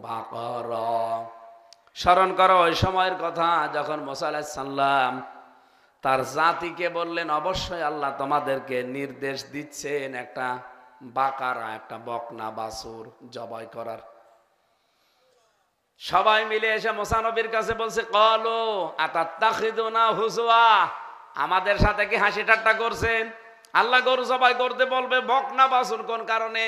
বাকারা। স্মরণ করো ওই সময়ের কথা যখন মূসা আলাইহিস সালাম তার জাতিকে বললেন, অবশ্যই আল্লাহ তোমাদেরকে নির্দেশ দিচ্ছেন একটা বাকারা, একটা বকনা বাছুর জবাই করার। সবাই মিলে এসে মুসা নবীর কাছে বলছে, ক্বালু আতাত্তাখিযুনা হুজুয়া, আমাদের সাথে কি হাসি ঠাট্টা করছেন? আল্লাহ গরু জবাই করতে বলবে, বকনা বাছুর কোন কারণে?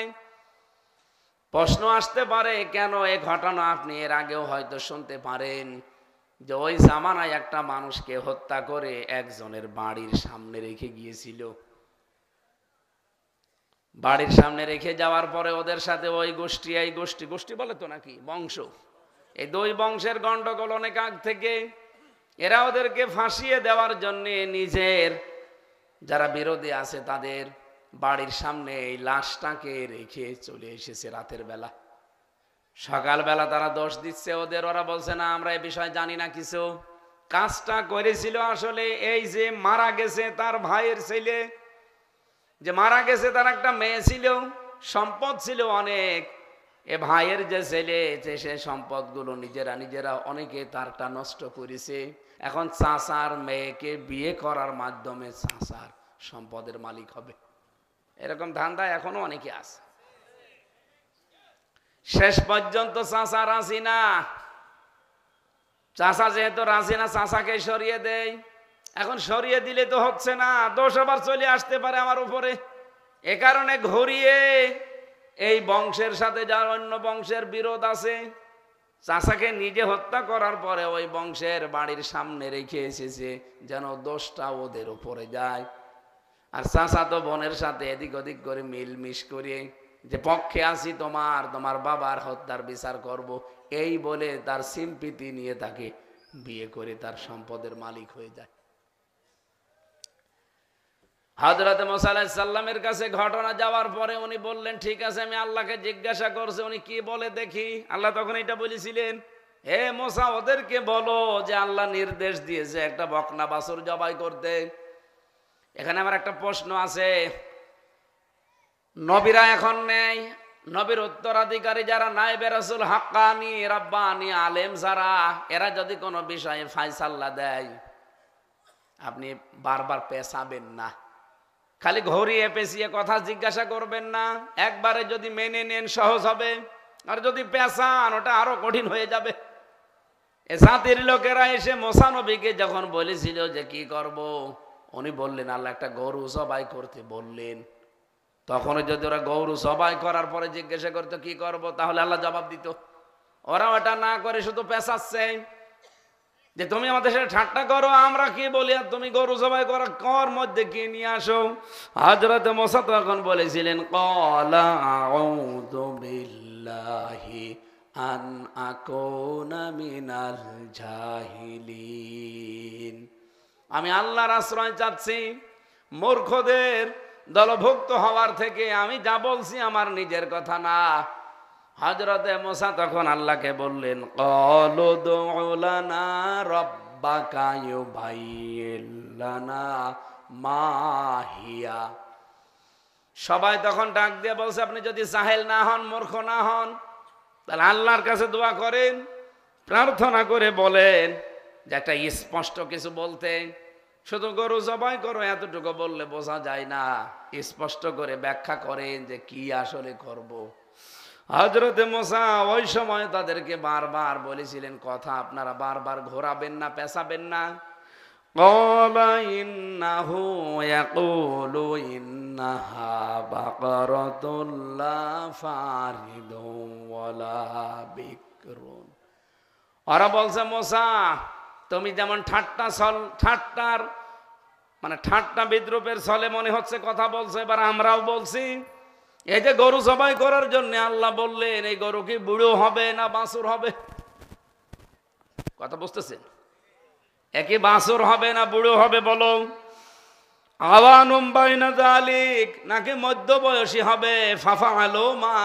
প্রশ্ন আসতে পারে, কেন? এই ঘটনা আপনি এর আগেও হয়তো শুনতে পারেন যে ওই জামানায় একটা মানুষকে হত্যা করে একজনের বাড়ির সামনে রেখে গিয়েছিল। বাড়ির সামনে রেখে যাওয়ার পরে ওদের সাথে ওই গোষ্ঠী, এই গোষ্ঠী, গোষ্ঠী বলে তো নাকি বংশ, এই দুই বংশের গন্ডগোল অনেক আগ থেকে। এরা ওদেরকে ফাঁসিয়ে দেওয়ার জন্য নিজের যারা বিরোধী আছে তাদের বাড়ির সামনে এই লাশটাকে রেখে চলে এসেছে রাতের বেলা। সকালবেলা তারা দোষ দিচ্ছে ওদের, ওরা বলছে না আমরা এই বিষয়ে জানি না কিছু। কাজটা করেছিল আসলে এই যে মারা গেছে তার ভাইয়ের ছেলে, যে মারা গেছে তার একটা মেয়ে ছিল, সম্পদ ছিল অনেক। এ ভাইয়ের যে ছেলে, সে সম্পদগুলো নিজেরা অনেকে তারটা নষ্ট করেছে। এখন চাচার মেয়েকে বিয়ে করার মাধ্যমে চাচার সম্পদের মালিক হবে, এরকম ধান্দা এখনো অনেকে আছে। শেষ পর্যন্ত চাচা রাজি না, চাচা যেহেতু রাজি না, চাচাকে সরিয়ে দেয়। এখন সরিয়ে দিলে তো হচ্ছে না, দোষ আবার চলে আসতে পারে আমার উপরে। এ কারণে ঘুরিয়ে এই বংশের সাথে যার অন্য বংশের বিরোধ আছে, চাচাকে নিজে হত্যা করার পরে ওই বংশের বাড়ির সামনে রেখে এসেছে যেন দোষটা ওদের উপরে যায়। আর চাচা তো বোনের সাথে এদিক ওদিক করে মিলমিশ করে যে পক্ষে আছি তোমার বাবার হত্যার বিচার করব, এই বলে তার সিম্পিতি নিয়ে তাকে বিয়ে করে তার সম্পদের মালিক হয়ে যায়। হযরত মুসা আলাইহিস সালামের কাছে ঘটনা যাওয়ার পরে উনি বললেন, ঠিক আছে আমি আল্লাহকে জিজ্ঞাসা করছি, উনি কি বলে দেখি। আল্লাহ তখন এটা বলেছিলেন, হে মুসা ওদেরকে বলো যে আল্লাহ নির্দেশ দিয়েছে একটা বকনা বাছুর জবাই করতে। এখানে আমার একটা প্রশ্ন আছে, নবীরা এখন নেই, নবীর উত্তরাধিকারী যারা নায়েবে রাসূল, হাক্কানি, রাব্বানি, আলেম যারা, এরা যদি কোনো বিষয়ে ফায়সালা দেয়, আপনি বারবার পেছাবেন না, খালি ঘুরিয়ে পেঁচিয়ে কথা জিজ্ঞাসা করবেন না। একবারে যদি মেনে নেন সহজ হবে, আর যদি পেছান ওটা আরো কঠিন হয়ে যাবে। এ জাতির লোকেরা এসে মুসা নবীকে যখন বলেছিল যে কি করব, উনি বললেন আল্লাহ একটা গরু জবাই করতে বললেন। তখন যদি ওরা গরু জবাই করার পরে জিজ্ঞাসা করতো কি করব, তাহলে আল্লাহ জবাব দিত। ওরা ওটা না করে শুধু পেঁচাচ্ছে যে তুমি আমাদের সাথে ঠাট্টা করো, আমরা কি বলি আর তুমি গরু জবাই করা কর মধ্যে কি নিয়ে আসো। হযরত মুসা তখন বলেছিলেন, ক্বালা আউযু বিল্লাহি আন আকুনা মিনাল জাহিলিন, আমি আল্লাহর আশ্রয় চাচ্ছি মূর্খদের দলভুক্ত হওয়ার থেকে। আমি যা বলছি আমার নিজের কথা না। হযরতে মুসা তখন আল্লাহকে বললেন, ক্বালু দু'উ লানা রাব্বাকা ইউবাইয়িন লানা মা হিয়া। সবাই তখন ডাক দিয়ে বলছে, আপনি যদি জাহেল না হন, মূর্খ না হন, তাহলে আল্লাহর কাছে দোয়া করেন, প্রার্থনা করে বলেন যে একটা স্পষ্ট কিছু বলতে। শুধু গরু জবাই করো এতটুকু বললে বোঝা যায় না, স্পষ্ট করে ব্যাখ্যা করেন যে কি আসলে করব। হযরতে মুসা ওই সময় তাদেরকে বারবার বলেছিলেন, কথা আপনারা বারবার ঘোরাবেন না, পেঁচাবেন না। قال إنه يقول إنها بقرة لا فارض ولا بكر। ওরা বলছে, মুসা তুমি যেমন ঠাট্টা বিদ্রুপের ছলে মনে হচ্ছে কথা বলছে, এবার আমরাও বলছি। এই যে গরু জবাই করার জন্য আল্লাহ বললেন, এই গরু কি বুড়ো হবে না বাছুর হবে? কথা বুঝতেছেন? একই বাছুর হবে না বুড়ো হবে বলো? আওয়ানুম বাইনা যালিক, নাকি মধ্যবয়সী হবে? ফাফাআলু মা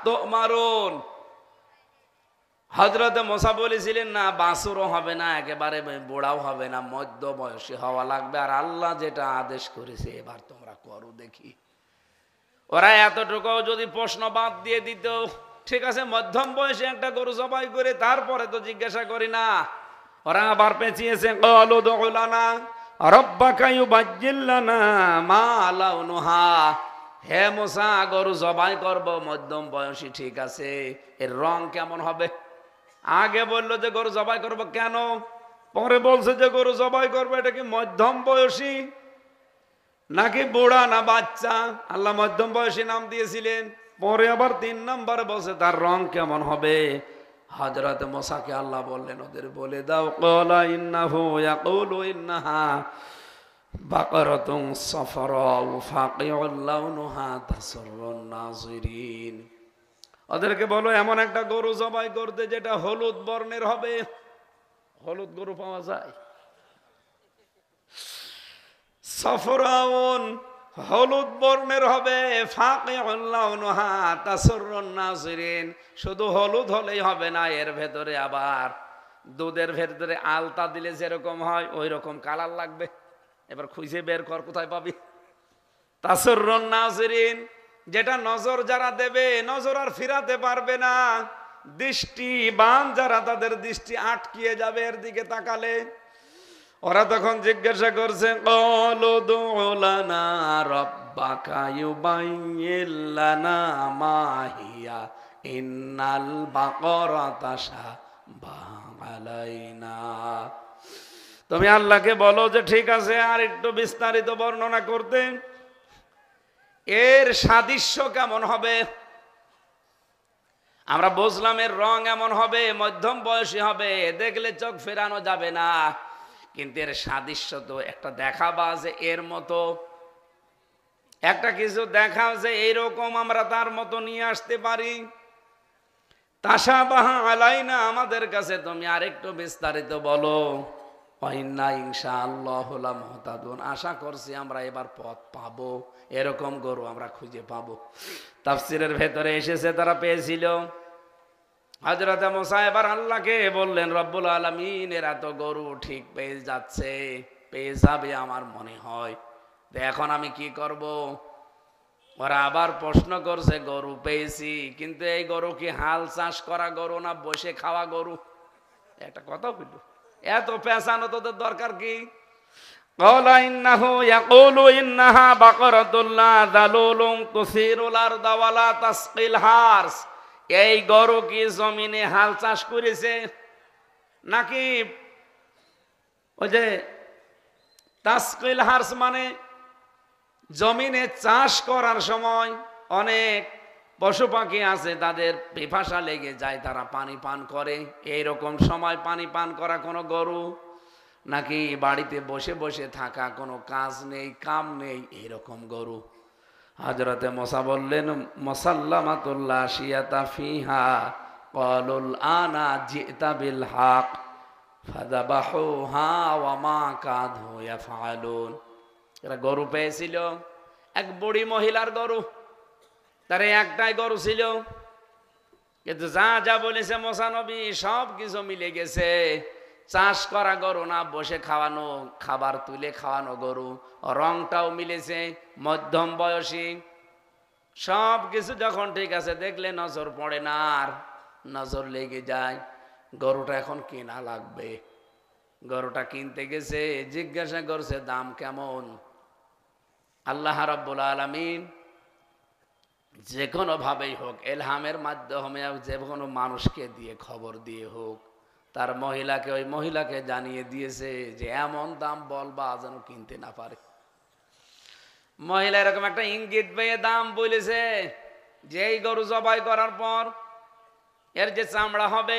তুমারুন। হযরত মুসা বলেছিলেন, না বাছুরও হবে না, একেবারে বুড়াও হবে না, মধ্যবয়সী হওয়া লাগবে। আর আল্লাহ যেটা আদেশ করেছে এবার তোমরা করো দেখি। ওরা এতটুকু যদি প্রশ্ন বাদ দিয়ে দিত, ঠিক আছে মধ্যম বয়সে একটা গরু জবাই করে তারপরে তো জিজ্ঞাসা করি না। ওরা আবার পেঁচিয়েছে, ক্বালু দু'উ লানা রাব্বাকা ইউবাজ্জিল লানা মা লাউনুহা। হে মুসা, গরু জবাই করব, মধ্যম বয়সী ঠিক আছে, এর রং কেমন হবে? আগে বললো যে গরু জবাই করব, কেন পরে বলছে যে গরু জবাই করবো, এটা কি মধ্যম বয়সী নাকি বুড়া না বাচ্চা? আল্লাহ মধ্যম বয়সী নাম দিয়েছিলেন, পরে আবার 3 নম্বরে বলছে তার রং কেমন হবে। হযরত মুসাকে আল্লাহ বললেন, ওদের বলে দাও, ক্বালা ইন্নাহু ইয়াকুলু ইন্নাহা বাকারাতুন সাফরাউ ফাকিউল লাউনুহা তাসররুন নাযিরিন। ওদেরকে বলো এমন একটা গরু জবাই করতে যেটা হলুদ বর্ণের হবে। হলুদ গরু পাওয়া যায়? সাফরাউন, হলুদ বর্ণের হবে। ফাকিউল লাউনুহা তাসররুন নাযিরিন, শুধু হলুদ হলেই হবে না, এর ভেতরে আবার দুধের ভেতরে আলতা দিলে যেরকম হয় ওই রকম কালার লাগবে। এবার খুঁজে বের কর, কোথায় পাবি? তাসররুন নাযিরিন, যেটা নজর যারা দেবে নজর আর ফিরাতে পারবে না। দৃষ্টিবান যারা, তাদের দৃষ্টি আটকিয়ে যাবে এর দিকে তাকালে। ওরা তখন জিজ্ঞাসা করছে, ক্বালু দু'উ লানা রাব্বাকা ইউবাইয়্যিন লানা মা হিয়া ইন্নাল বাকারাতা শাবাহা আলাইনা। তুমি আল্লাহকে বলো যে ঠিক আছে আর একটু বিস্তারিত বর্ণনা করতে, এর সাদৃশ্য কেমন হবে। আমরা বুঝলাম এর রং এমন হবে, মধ্যম বয়সী হবে, দেখলে চোখ ফেরানো যাবে না, কিন্তু এর সাদৃশ্য তো একটা দেখাবা যে এর মতো, একটা কিছু দেখাও যে এইরকম আমরা তার মতো নিয়ে আসতে পারি। তাশাবাহা আলাইনা, আমাদের কাছে তুমি আরেকটু বিস্তারিত বলো। ওয়াইন্না ইনশাআল্লাহু লামুহতাদুন, আশা করছি আমরা এবার পথ পাবো, এরকম গরু আমরা খুঁজে পাবো। তাফসীরের ভেতরে এসেছে তারা পেয়েছিল। হযরত মুসা এবার আল্লাহকে বললেন, রব্বুল আলামিন এরা তো গরু ঠিক পেয়ে যাচ্ছে, পেয়ে যাবে আমার মনে হয়, তো এখন আমি কি করব? ওরা আবার প্রশ্ন করছে, গরু পেয়েছি, কিন্তু এই গরু কি হাল চাষ করা গরু না বসে খাওয়া গরু? একটা কথা বলল, এত পেঁচানো তোদের দরকার কি? ক্বালা ইন্নাহু ইয়াকুলু ইন্নাহা বাকারাতুন লা যালুলুন তুসিরুল আরদা ওয়া লা তাসকিল হারস। এই গরু কি জমিনে হাল চাষ করেছে নাকি ওই যে তাসকিল হারস মানে জমিনে চাষ করার সময় অনেক পশু পাখি আছে, তাদের পিপাসা লেগে যায়, তারা পানি পান করে, এইরকম সময় পানি পান করা কোনো গরু, নাকি বাড়িতে বসে বসে থাকা, কোনো কাজ নেই কাম নেই এরকম গরু? হযরতে মুসা বললেন, মুসাল্লামাতুল্লাহ শিয়াতা ফিহা ক্বালুল আনা জিতা বিল হক ফাযাবাহুহা ওয়া মা কাদু ইয়াফআলুন। এরা গরু পেয়েছিল, এক বুড়ি মহিলার গরু, তার একটাই গরু ছিল, কিন্তু যা যা বলেছে মুসা নবী সব কিছু মিলে গেছে। চাষ করা গরু না, বসে খাওয়ানো, খাবার তুলে খাওয়ানো গরু, রংটাও মিলেছে, মধ্যম বয়সী, সব কিছু যখন ঠিক আছে দেখলে নজর পড়ে না, আর নজর লেগে যায়। গরুটা এখন কেনা লাগবে। গরুটা কিনতে গেছে, জিজ্ঞাসা করছে দাম কেমন। আল্লাহ রাব্বুল আলামিন যে কোনোভাবেই হোক, এলহামের মাধ্যমে যে কোনো মানুষকে দিয়ে খবর দিয়ে হোক, তার মহিলাকে ওই মহিলাকে জানিয়ে দিয়েছে যে এমন দাম বলবা যেন কিনতে না পারে। মহিলা এরকম একটা ইঙ্গিত পেয়ে দাম বলেছে যে এই গরু জবাই করার পর এর যে চামড়া হবে,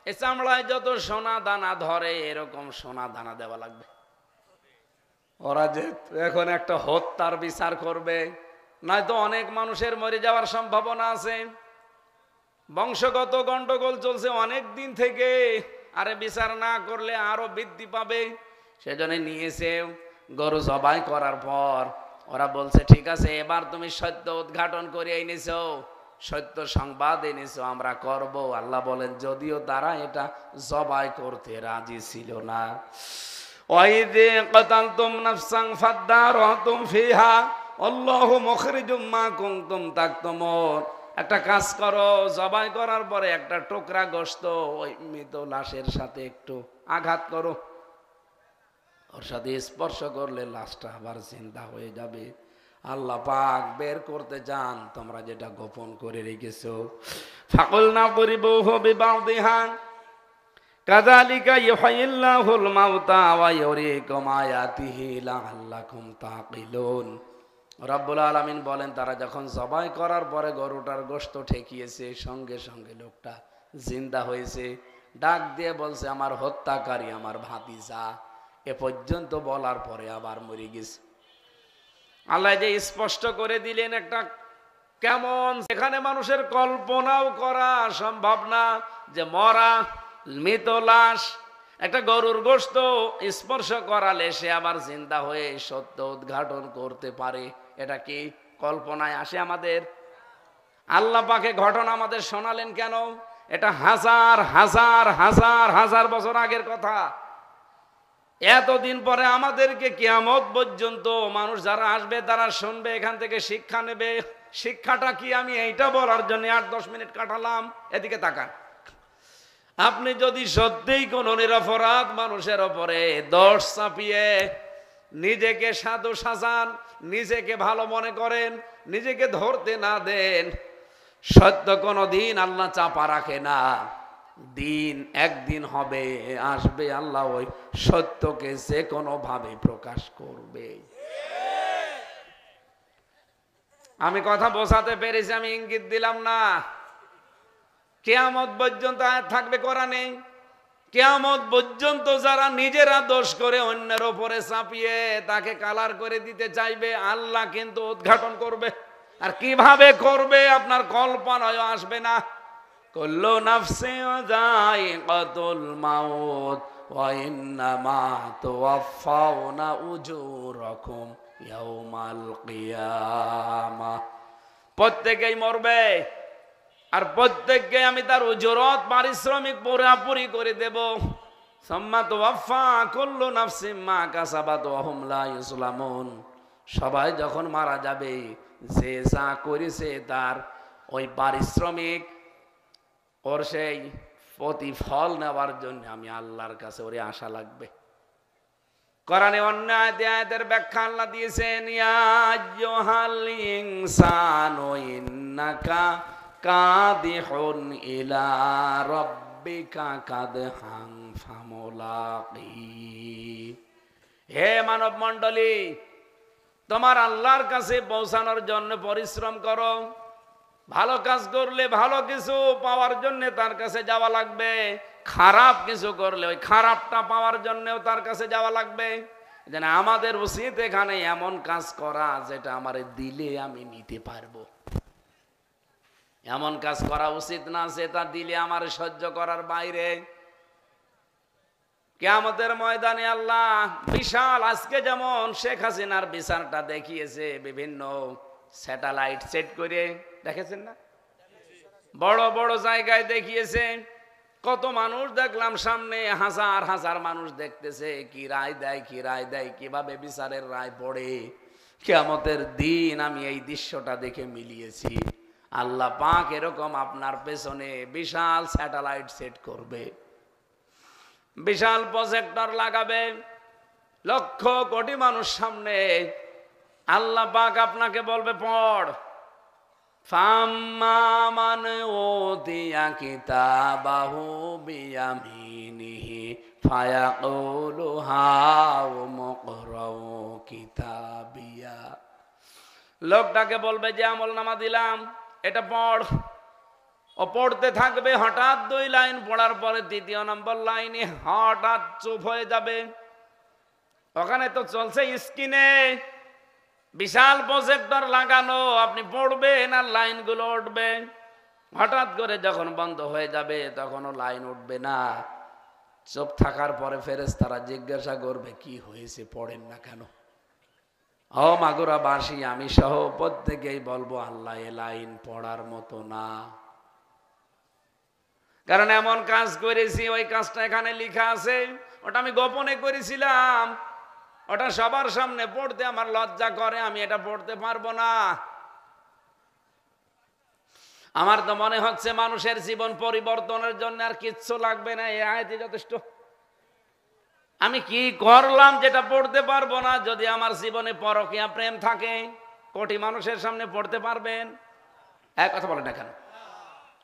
এই চামড়ায় যত সোনা দানা ধরে এরকম সোনা দানা দেওয়া লাগবে। ওরা যে এখন একটা হত্যার বিচার করবে, নয়তো অনেক মানুষের মরে যাওয়ার সম্ভাবনা আছে। বংশগত গন্ডগোল চলছে অনেক দিন থেকে, আরে বিচার না করলে আরো বৃদ্ধি পাবে। সেজন্য নিয়েছে গরু জবাই করার পর ওরা বলছে ঠিক আছে, এবার তুমি সত্য উদ্ঘাটন করে এনেছো, সত্য সংবাদ এনেছো, আমরা করব। আল্লাহ বলেন যদিও তারা এটা জবাই করতে রাজি ছিল না। ওয়াইদে কাতালতুম নাফসান ফাদারাতুম ফিহা আল্লাহু মুখরিজুম মা কুনতুম তাকতুমুন। একটা কাজ করো, জবাই করার পরে একটা টুকরা গোশত ওই মৃত লাশের সাথে একটু আঘাত করো, ওর সাথে স্পর্শ করলে লাশটা আবার জিন্দা হয়ে যাবে। আল্লাহ পাক বের করতে চান তোমরা যেটা গোপন করে রেখেছো। ফাকুলনা করিবহু বিবাদিহা কাযালিকা ইউহয়িল্লাহুল মাউতা ওয়া ইউরিকুম আয়াতিহি লাআল্লাকুম তাকিলুন। রব্বুল আলামিন বলেন তারা যখন জবাই করার পরে গরুটার গোশত ঠেকিয়েছে, সঙ্গে সঙ্গে লোকটা জিন্দা হয়েছে। ডাক দিয়ে বলছে আমার হত্যাকারী আমার ভাতিজা। এ পর্যন্ত বলার পরে আবার মরে গেছে। আল্লাহ যে স্পষ্ট করে দিলেন একটা কেমন, এখানে মানুষের কল্পনাও করা সম্ভব না যে মরা মৃত লাশ একটা গরুর গোশত স্পর্শ করালে সে আবার জিন্দা হয়ে সত্য উদ্ঘাটন করতে পারে। এটা কি কল্পনায় আসে আমাদের? আল্লাহ পাকে ঘটনা আমাদের শোনালেন কেন? এটা হাজার হাজার হাজার হাজার বছর আগের কথা। এতদিন পরে আমাদেরকে কিয়ামত পর্যন্ত মানুষ যারা আসবে তারা শুনবে, এখান থেকে শিক্ষা নেবে। শিক্ষাটা কি আমি এইটা বলার জন্য 8-10 মিনিট কাটালাম। এদিকে তাকান, আপনি যদি সত্যিই কোনো নিরপরাধ মানুষের ওপরে দোষ চাপিয়ে নিজেকে সাধু সাজান, নিজেকে ভালো মনে করেন, নিজেকে ধরতে না দেন, সত্য কোনো দিন আল্লাহ চাপা রাখে না। দিন একদিন হবে, আসবে, আল্লাহ ওই সত্যকে যে কোনো ভাবে প্রকাশ করবে। আমি কথা বোঝাতে পেরেছি, আমি ইঙ্গিত দিলাম না। কিয়ামত পর্যন্ত আয়াত থাকবে কোরআনে। কিয়ামত পর্যন্ত যারা নিজেরা দোষ করে অন্যের ওপরে চাপিয়ে তাকে কালার করে দিতে চাইবে, আল্লাহ কিন্তু উদ্ঘাটন করবে। আর কিভাবে করবে আপনার কল্পনায় আসবে না। কুল্লু নাফসিন যায়িকাতুল মাউত ওয়া ইন্নামা তুওয়াফাউনা উজুরাকুম ইয়াউমাল কিয়ামাহ। প্রত্যেকেই মরবে, আর প্রত্যেককে আমি তার উজরত পারিশ্রমিক পুরোপুরি করে দেব। সুম্মা তুওয়াফা কুল্লু নাফসিন মা কাসাবাত ওয়া হুম লা ইউজলামুন। সবাই যখন মারা যাবে, যে যা করেছে তার ওই পারিশ্রমিক, ওর সেই প্রতিফল নেওয়ার জন্য আমি আল্লাহর কাছে ওরে আশা লাগবে। কোরআনে অন্য আয়াতের ব্যাখ্যা আল্লাহ দিয়েছেন, ইয়া আইয়ুহাল ইনসানু ইন্নাকা কাদিহুন ইলা রাব্বিকা কাদহান ফামুলাকি। হে মানব মণ্ডলী, তোমার আল্লাহর কাছে পৌঁছানোর জন্য পরিশ্রম করো। ভালো কাজ করলে ভালো কিছু পাওয়ার জন্য তার কাছে যাওয়া লাগবে, খারাপ কিছু করলে ওই খারাপটা পাওয়ার জন্যও তার কাছে যাওয়া লাগবে। যেন আমাদের উচিত এখানে এমন কাজ করা যেটা আমার দিলে আমি নিতে পারবো। এমন কাজ করা উচিত না যেটা দিলে আমার সহ্য করার বাইরে। কিয়ামতের ময়দানে আল্লাহ বিশাল, আজকে যেমন শেখ হাসিনার বিচারটা দেখিয়েছে বিভিন্ন স্যাটেলাইট সেট করে, দেখেছেন না? বড় বড় জায়গায় দেখিয়েছে। কত মানুষ দেখলাম সামনে, হাজার হাজার মানুষ দেখতেছে কি রায় দেয়, কি রায় দেয়, কিভাবে বিচারের রায় পড়ে। কিয়ামতের দিন আমি এই দৃশ্যটা দেখে মিলিয়েছি। আল্লাহ পাক এরকম আপনার পেছনে বিশাল স্যাটেলাইট সেট করবে, বিশাল প্রজেক্টর লাগাবে, লক্ষ কোটি মানুষ সামনে। আল্লাহ পাক আপনাকে বলবে পড়, ফাম্মা মান উতিয়া কিতাবাহু বিয়ামিনিহি ফায়াকুলু হাউমু ইকরাউ কিতাবিয়া। লোকটাকে বলবে যে আমলনামা দিলাম, এটা পড়। ও পড়তে থাকবে, হঠাৎ 2 লাইন পড়ার পরে 3 নম্বর লাইনে হঠাৎ চুপ হয়ে যাবে। ওখানে তো চলছে স্ক্রিনে বিশাল প্রজেক্টর লাগানো, আপনি পড়বেন আর লাইনগুলো উঠবে। হঠাৎ করে যখন বন্ধ হয়ে যাবে তখনও লাইন উঠবে না। চুপ থাকার পরে ফেরেশতারা জিজ্ঞাসা করবে কি হয়েছে, পড়েন না কেন? ও মাগুরা বাসী, আমি সহ প্রত্যেকেই বলবো আল্লাহ এ লাইন পড়ার মতো না, কারণ এমন কাজ করেছি, ওই কাজটা এখানে লেখা আছে, ওটা আমি গোপনে করেছিলাম, ওটা সবার সামনে পড়তে আমার লজ্জা করে, আমি এটা পড়তে পারবো না। আমার তো মনে হচ্ছে মানুষের জীবন পরিবর্তনের জন্য আর কিচ্ছু লাগবে না, এই আয়াতই যথেষ্ট। আমি কি করলাম যেটা পড়তে পারবো না? যদি আমার জীবনে পরকীয়া প্রেম থাকে, কোটি মানুষের সামনে পড়তে পারবেন? এক কথা বলেন না কেন?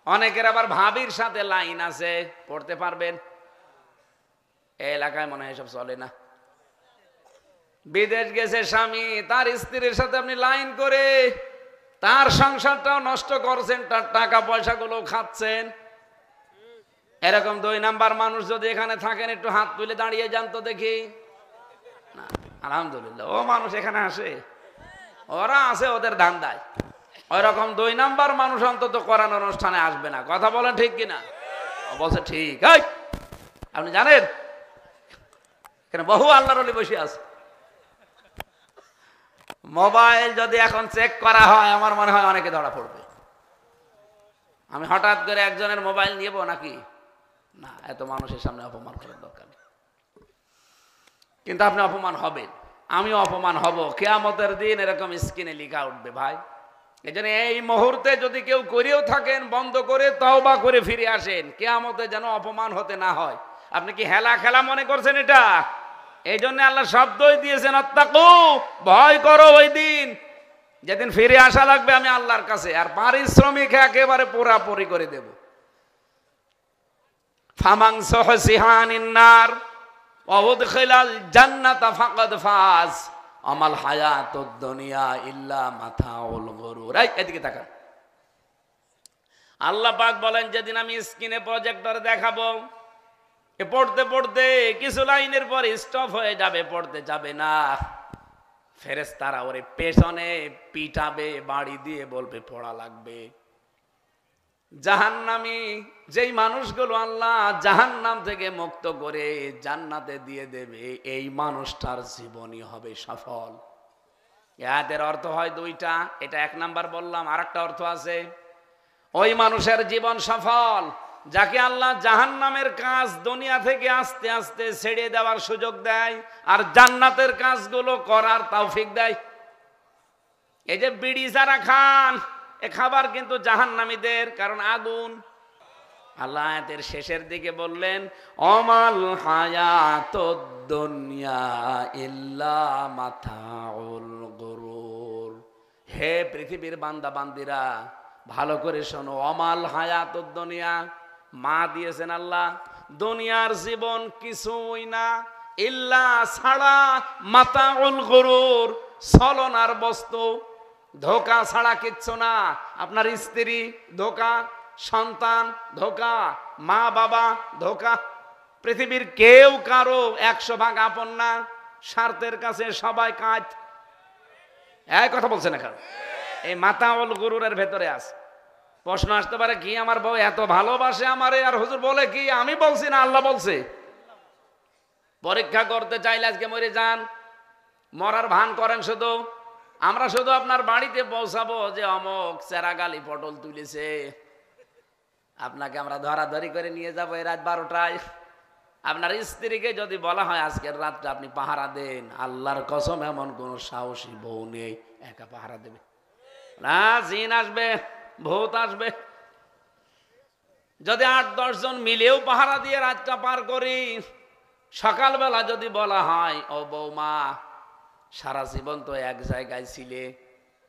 অনেকের আবার ভাবির সাথে লাইন আছে, পড়তে পারবেন? এই এলাকায় মনে হয় এসব চলে না। বিদেশ গেছে স্বামী, তার স্ত্রীর সাথে আপনি লাইন করে তার সংসারটাও নষ্ট করছেন, তার টাকা পয়সাগুলো খাচ্ছেন। এরকম 2 নাম্বার মানুষ যদি এখানে থাকেন, একটু হাত তুলে দাঁড়িয়ে যান তো দেখি। না, আলহামদুলিল্লাহ, ও মানুষ এখানে আসে, ওরা আছে ওদের ধান্দায়। ওই রকম 2 নাম্বার মানুষ অন্তত কোরআন অনুষ্ঠানে আসবে না। কথা বলেন ঠিক কিনা? বলছে ঠিক। আপনি জানেন এখানে বহু আল্লাহর ওলি বসে আছে। মোবাইল যদি এখন চেক করা হয়, আমার মনে হয় অনেকে ধরা পড়বে। আমি হঠাৎ করে একজনের মোবাইল নিব নাকি? না, এত মানুষের সামনে অপমান করার দরকার নেই। কিন্তু আপনি অপমান হবেন, আমিও অপমান হব। কিয়ামতের দিন এরকম স্ক্রিনে লেখা উঠবে ভাই। এই জন্য এই মুহূর্তে যদি কেউ করেও থাকেন, বন্ধ করে তওবা করে ফিরে আসেন, কিয়ামতে যেন অপমান হতে না হয়। আপনি কি হেলা খেলা মনে করছেন এটা? এই জন্য আল্লাহ শব্দই দিয়েছেন আত্তাকু, ভয় করো ওই দিন যেদিন ফিরে আসা লাগবে আমি আল্লাহর কাছে, আর পারিশ্রমিক একেবারে পুরাপুরি করে দেব। ফামান সুহসিহানিন নার ওয়া উদখিলাল জান্নাতা ফাকাদ ফাজ আমাল হায়াতুদ দুনিয়া ইল্লা মাতাউল গুরুর। এদিকে তাকান। আল্লাহ পাক বলেন যেদিন আমি স্ক্রিনে প্রজেক্টর দেখাবো, পড়তে পড়তে কিছু লাইনের পর স্টপ হয়ে যাবে, পড়তে যাবে না। ফেরেশতারা ওরে পেছনে পিটাবে, বাড়ি দিয়ে বলবে পড়া লাগবে। জাহান্নামী যেই মানুষগুলো আল্লাহ জাহান্নাম থেকে মুক্ত করে জান্নাতে দিয়ে দেবে, এই মানুষটার জীবনই হবে সফল। এর অর্থ হয় 2টা। এটা 1 নাম্বার বললাম, আরেকটা অর্থ আছে, ওই মানুষের জীবন সফল যাকে আল্লাহ জাহান্নামের কাজ দুনিয়া থেকে আস্তে আস্তে ছেড়ে দেওয়ার সুযোগ দেয় আর জান্নাতের কাজগুলো করার তৌফিক দেয়। এই যে বিড়ি যারা খান, এ খাবার কিন্তু জাহান্নামীদের, কারণ আগুন। আল্লাহ আয়াতের শেষের দিকে বললেন অমাল হায়াতুদ দুনিয়া ইল্লা মাতাউল গুরুর। হে পৃথিবীর বান্দা বান্দিরা, ভালো করে শোনো, অমাল হায়াতুদ দুনিয়া, মা দিয়েছেন আল্লাহ, দুনিয়ার জীবন কিছুই না, ইল্লা ছাড়া মাতাউল গুরুর, ছলনার বস্তু, ধোকা ছাড়া কিচ্ছু না। আপনার স্ত্রী ধোকা, সন্তান ধোকা, মা বাবা ধোকা। পৃথিবীর কেউ কারো 100 ভাগ আপন না, স্বার্থের কাছে সবাই কাজ। এই কথা বলছে না কারণ এই মাতাউল গুরুরের ভেতরে আছে। প্রশ্ন আসতে পারে কি আমার বউ এত ভালোবাসে আমারে, আর হুজুর বলে কি আমি বলছি না আল্লাহ বলছে? পরীক্ষা করতে চাইলে আজকে মরে যান, মরার ভান করেন শুধু। আমরা শুধু আপনার বাড়িতে পৌঁছাবো যে অমুক চেরাগালি পটল তুলেছে, আপনাকে আমরা ধরাধরি করে নিয়ে যাবো এই রাত 12টায়। আপনার স্ত্রীকে যদি বলা হয় আজকের রাতটা আপনি পাহারা দেন, আল্লাহর কসম এমন কোন সাহসী বউ নেই একা পাহারা দেবে না। জিন আসবে, ভূত আসবে। যদি 8-10 জন মিলেও পাহারা দিয়ে রাতটা পার করি, সকালবেলা যদি বলা হয় ও বৌমা সারা জীবন তো এক জায়গায় ছিলে,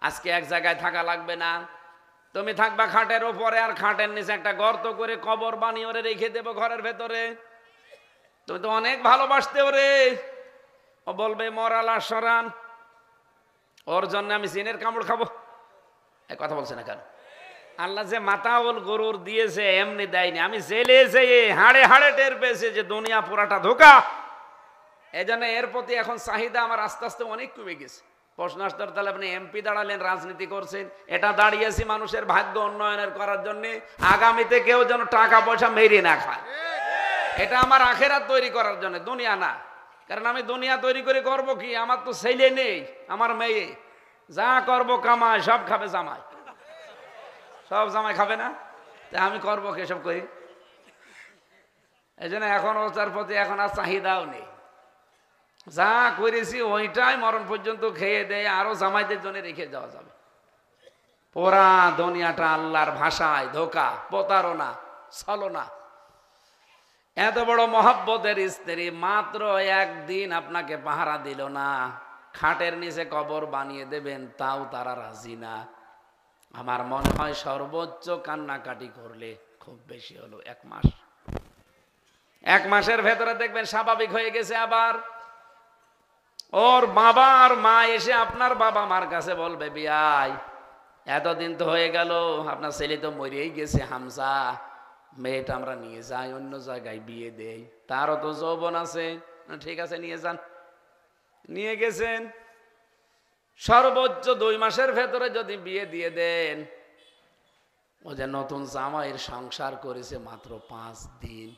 আজকে এক জায়গায় থাকা লাগবে না, তুমি থাকবা খাটের উপরে, আর খাটের নিচে একটা গর্ত করে কবর বানিয়ে ওরে রেখে দেবো ঘরের ভেতরে। তুমি তো অনেক ভালোবাসতে ওরে। ও বলবে মরালা সরান, ওর জন্য আমি সিনের কামড় খাবো? এই কথা বলছে না কেন? আল্লাহ যে মাতাওল গরুর দিয়েছে এমনি দেয়নি। আমি জেলে যেয়ে হাড়ে হাড়ে টের পেয়েছে যে দুনিয়া পুরাটা ধোঁকা। এই জন্য এর প্রতি এখন চাহিদা আমার আস্তে আস্তে অনেক কমে গেছে। প্রশ্ন আসতে তাহলে আপনি এমপি দাঁড়ালেন, রাজনীতি করছেন, এটা দাঁড়িয়েছি মানুষের ভাগ্য উন্নয়নের করার জন্য, আগামীতে কেউ যেন টাকা পয়সা মেরে না খায়। এটা আমার আখেরাত তৈরি করার জন্য, দুনিয়া না। কারণ আমি দুনিয়া তৈরি করে করব কি? আমার তো ছেলে নেই, আমার মেয়ে। যা করব কামাই, সব খাবে জামাই, সব জামাই খাবে না? তা আমি করবো কি সব করি? এই জন্য এখন ওটার প্রতি এখন আর চাহিদাও নেই। যা করেছি ওইটাই মরণ পর্যন্ত খেয়ে দেয়, আরো জামাইদের জন্য রেখে যাওয়া যাবে। পুরা দুনিয়াটা আল্লাহর ভাষায় ধোঁকা, প্রতারণা, ছলনা। এত বড় মহব্বতের স্ত্রী মাত্র একদিন আপনাকে পাহারা দিল না, খাটের নিচে কবর বানিয়ে দেবেন, তাও তারা রাজি না। আমার মনে হয় সর্বোচ্চ কান্নাকাটি করলে খুব বেশি হলো 1 মাস। 1 মাসের ভেতরে দেখবেন স্বাভাবিক হয়ে গেছে। আবার ওর বাবা আর মা এসে আপনার বাবা মার কাছে বলবে, বিয়াই এতদিন তো হয়ে গেল, আপনার ছেলে তো মরেই গেছে, হামজা, মেয়েটা আমরা নিয়ে যাই, অন্য জায়গায় বিয়ে দেই, তারও তো যৌবন আছে। ঠিক আছে, নিয়ে যান। নিয়ে গেছেন। সর্বোচ্চ 2 মাসের ভেতরে যদি বিয়ে দিয়ে দেন, ও যে নতুন জামাইয়ের সংসার করেছে মাত্র 5 দিন।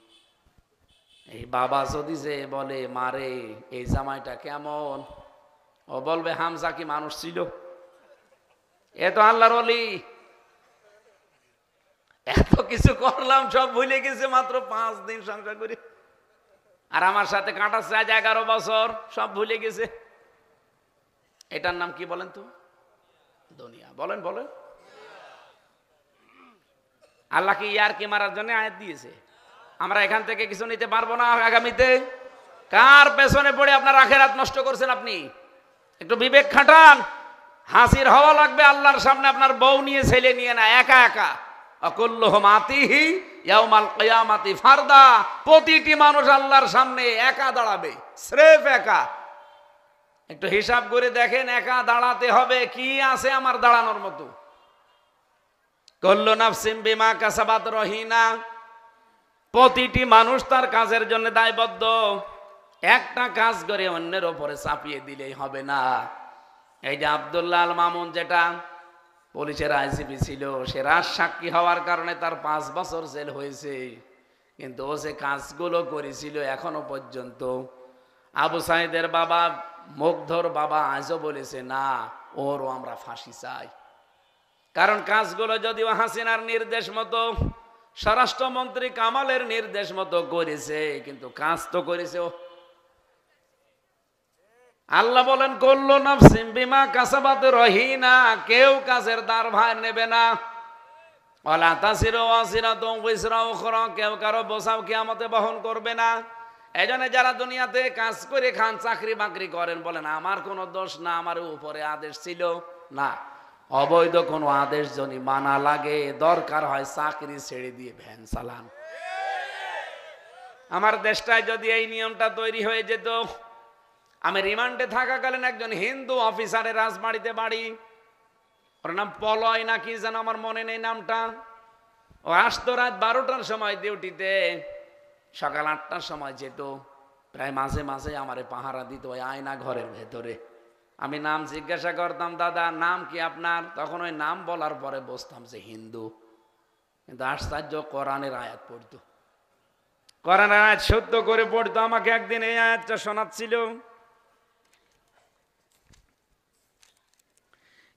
এই বাবা যদি যে বলে, মারে এই জামাইটা কেমন, ও বলবে, হামজা কি মানুষ ছিল? এ তো আল্লাহর ওলি, এত কিছু করলাম সব ভুলে গেছে মাত্র 5 দিন সংসার করে। আর আমার সাথে কাটাচ্ছে আজ 11 বছর, সব ভুলে গেছে। এটার নাম কি বলেন তো? দুনিয়া। বলেন বলেন। আল্লাহ কি ইয়ার কি মারার জন্য আয়াত দিয়েছে? আমরা এখান থেকে কিছু নিতে পারবো না আগামীতে? কার পেছনে পড়ে আপনার আখেরাত নষ্ট করছেন আপনি? একটু বিবেক খাটান। হাসির হওয়া লাগবে আল্লাহর সামনে, আপনার বউ নিয়ে ছেলে নিয়ে না, একা একা। আকুল্লুহুম আতিহি ইয়াউমাল কিয়ামাতি ফারদা। প্রতিটি মানুষ আল্লাহর সামনে একা দাঁড়াবে, স্রেফ একা। একটু হিসাব করে দেখেন, একা দাঁড়াতে হবে, কি আছে আমার দাঁড়ানোর মতো? কুল্লু নাফসিন বিমা কাসাবাত রহিনা। প্রতিটি মানুষ তার কাজের জন্য দায়বদ্ধ। একটা কাজ করে অন্যের ওপরে চাপিয়ে দিলেই হবে না। এই যে আব্দুল্লাহ আল মামুন, যেটা পুলিশের আইজিপি ছিল, সে রাজ সাক্ষী হওয়ার কারণে তার 5 বছর জেল হয়েছে। কিন্তু ও যে কাজগুলো করেছিল এখনো পর্যন্ত, আবু সাইদের বাবা, মুগ্ধর বাবা আজও বলেছে, না, ওরও আমরা ফাঁসি চাই। কারণ কাজগুলো যদিও হাসিনার নির্দেশ মতো, স্বরাষ্ট্রমন্ত্রী কামালের নির্দেশ মতো করেছে, কিন্তু কাজ তো করেছে ও। আল্লাহ বলেন, কুল্লু নাফসিন বিমা কাসাবাত রহিনা। কেউ কাজের দায়ভার নেবে না। ওয়ালা তাসিরু ওয়াসিরাতুন উযরা উখরা। কেউ কারো বোঝাও কিয়ামতে বহন করবে না। এইজন্য যারা দুনিয়াতে কাজ করে খান, চাকরি বাকরি করেন, বলেন আমার কোনো দোষ না, আমার উপরে আদেশ ছিল না। অবৈধ কোনো আদেশ যদি মানা লাগে, দরকার হয় চাকরি ছেড়ে দিয়ে ভ্যান চালান। আমার দেশটায় যদি এই নিয়মটা তৈরি হয়ে যেত। আমি রিমান্ডে থাকাকালীন একজন হিন্দু অফিসারের রাজবাড়িতে বাড়ি, ওর নাম পলয় না কি যেন, আমার মনে নেই নামটা। ও আসতো রাত 12টার সময় ডিউটিতে, সকাল 8টার সময় যেত। প্রায় মাঝে মাঝে আমারে পাহারা দিত ওই আয়না ঘরের ভেতরে। আমি নাম জিজ্ঞাসা করতাম, দাদা নাম কি আপনার? তখন ওই নাম বলার পরে বুঝতাম যে হিন্দু। কিন্তু আশ্চর্য, কোরআনের আয়াত পড়তো, কোরআনের আয়াত সত্য করে পড়তো। আমাকে একদিন এই আয়াতটা শোনাচ্ছিল।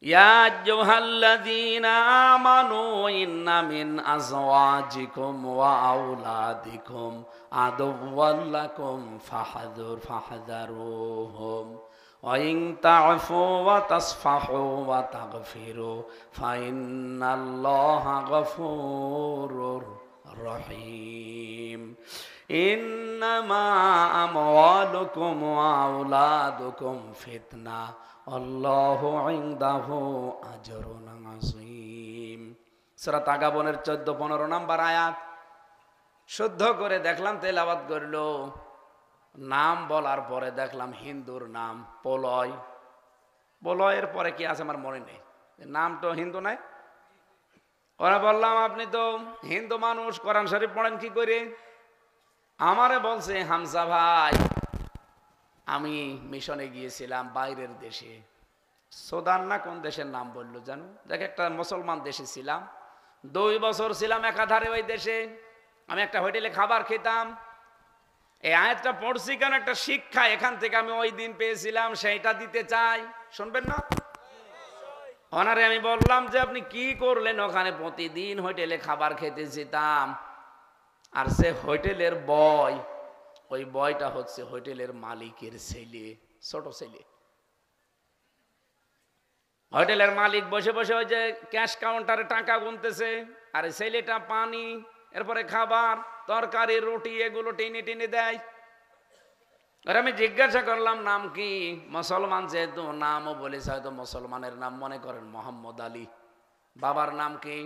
ইয়া আইয়ুহাল্লাযীনা আমানু ইন্না মিন আযওয়াজিকুম ওয়া আওলাদিকুম আদুওয়াল লাকুম ফাহযারুহুম ওয়া ইন তা'ফু ওয়া তাসফাহু ওয়া তাগফিরু ফাইন্নাল্লাহা গফুরুর রহিম। ইন্নামা আমওয়ালুকুম ওয়া আওলাদুকুম ফিতনা আল্লাহু ইনদাহু আজরুন আযীম। সূরা তাগাবনের 14-15 নম্বর আয়াত শুদ্ধ করে দেখলাম, তেলাওয়াত করলো। নাম বলার পরে দেখলাম হিন্দুর নাম প্রলয়। প্রলয়ের পরে কি আছে আমার মনে নেই, নাম তো হিন্দু নাই। ওরা বললাম আপনি তো হিন্দু মানুষ, কোরআন শরীফ পড়েন কি করে? আমারে বলছে হামজা ভাই, আমি মিশনে গিয়েছিলাম বাইরের দেশে, সুদান না কোন দেশের নাম বললো জানো, দেখ একটা মুসলমান দেশে ছিলাম, 2 বছর ছিলাম একাধারে ওই দেশে। আমি একটা হোটেলে খাবার খেতাম। এই আয়াতটা পড়ছি কেন, একটা শিক্ষা এখান থেকে আমি ওই দিন পেয়েছিলাম, সেইটা দিতে চাই, শুনবেন না? ওনারে আমি বললাম যে আপনি কি করলেন ওখানে? প্রতিদিন হোটেলে খাবার খেতে যেতাম, আর সে হোটেলের বয়, ওই বয়টা হচ্ছে হোটেলের মালিকের ছেলে, ছোট ছেলে। হোটেলের মালিক বসে বসে ওই যে ক্যাশ কাউন্টারে টাকা গুনতেছে, আর ছেলেটা পানি, এরপরে খাবার, তরকারি, রুটি এগুলো টেনে টেনে দেয়। আর আমি জিজ্ঞাসা করলাম নাম কি? মুসলমান যেহেতু নামও বলেছে, হয়তো মুসলমানের নাম মনে করেন মোহাম্মদ আলী। বাবার নাম কি?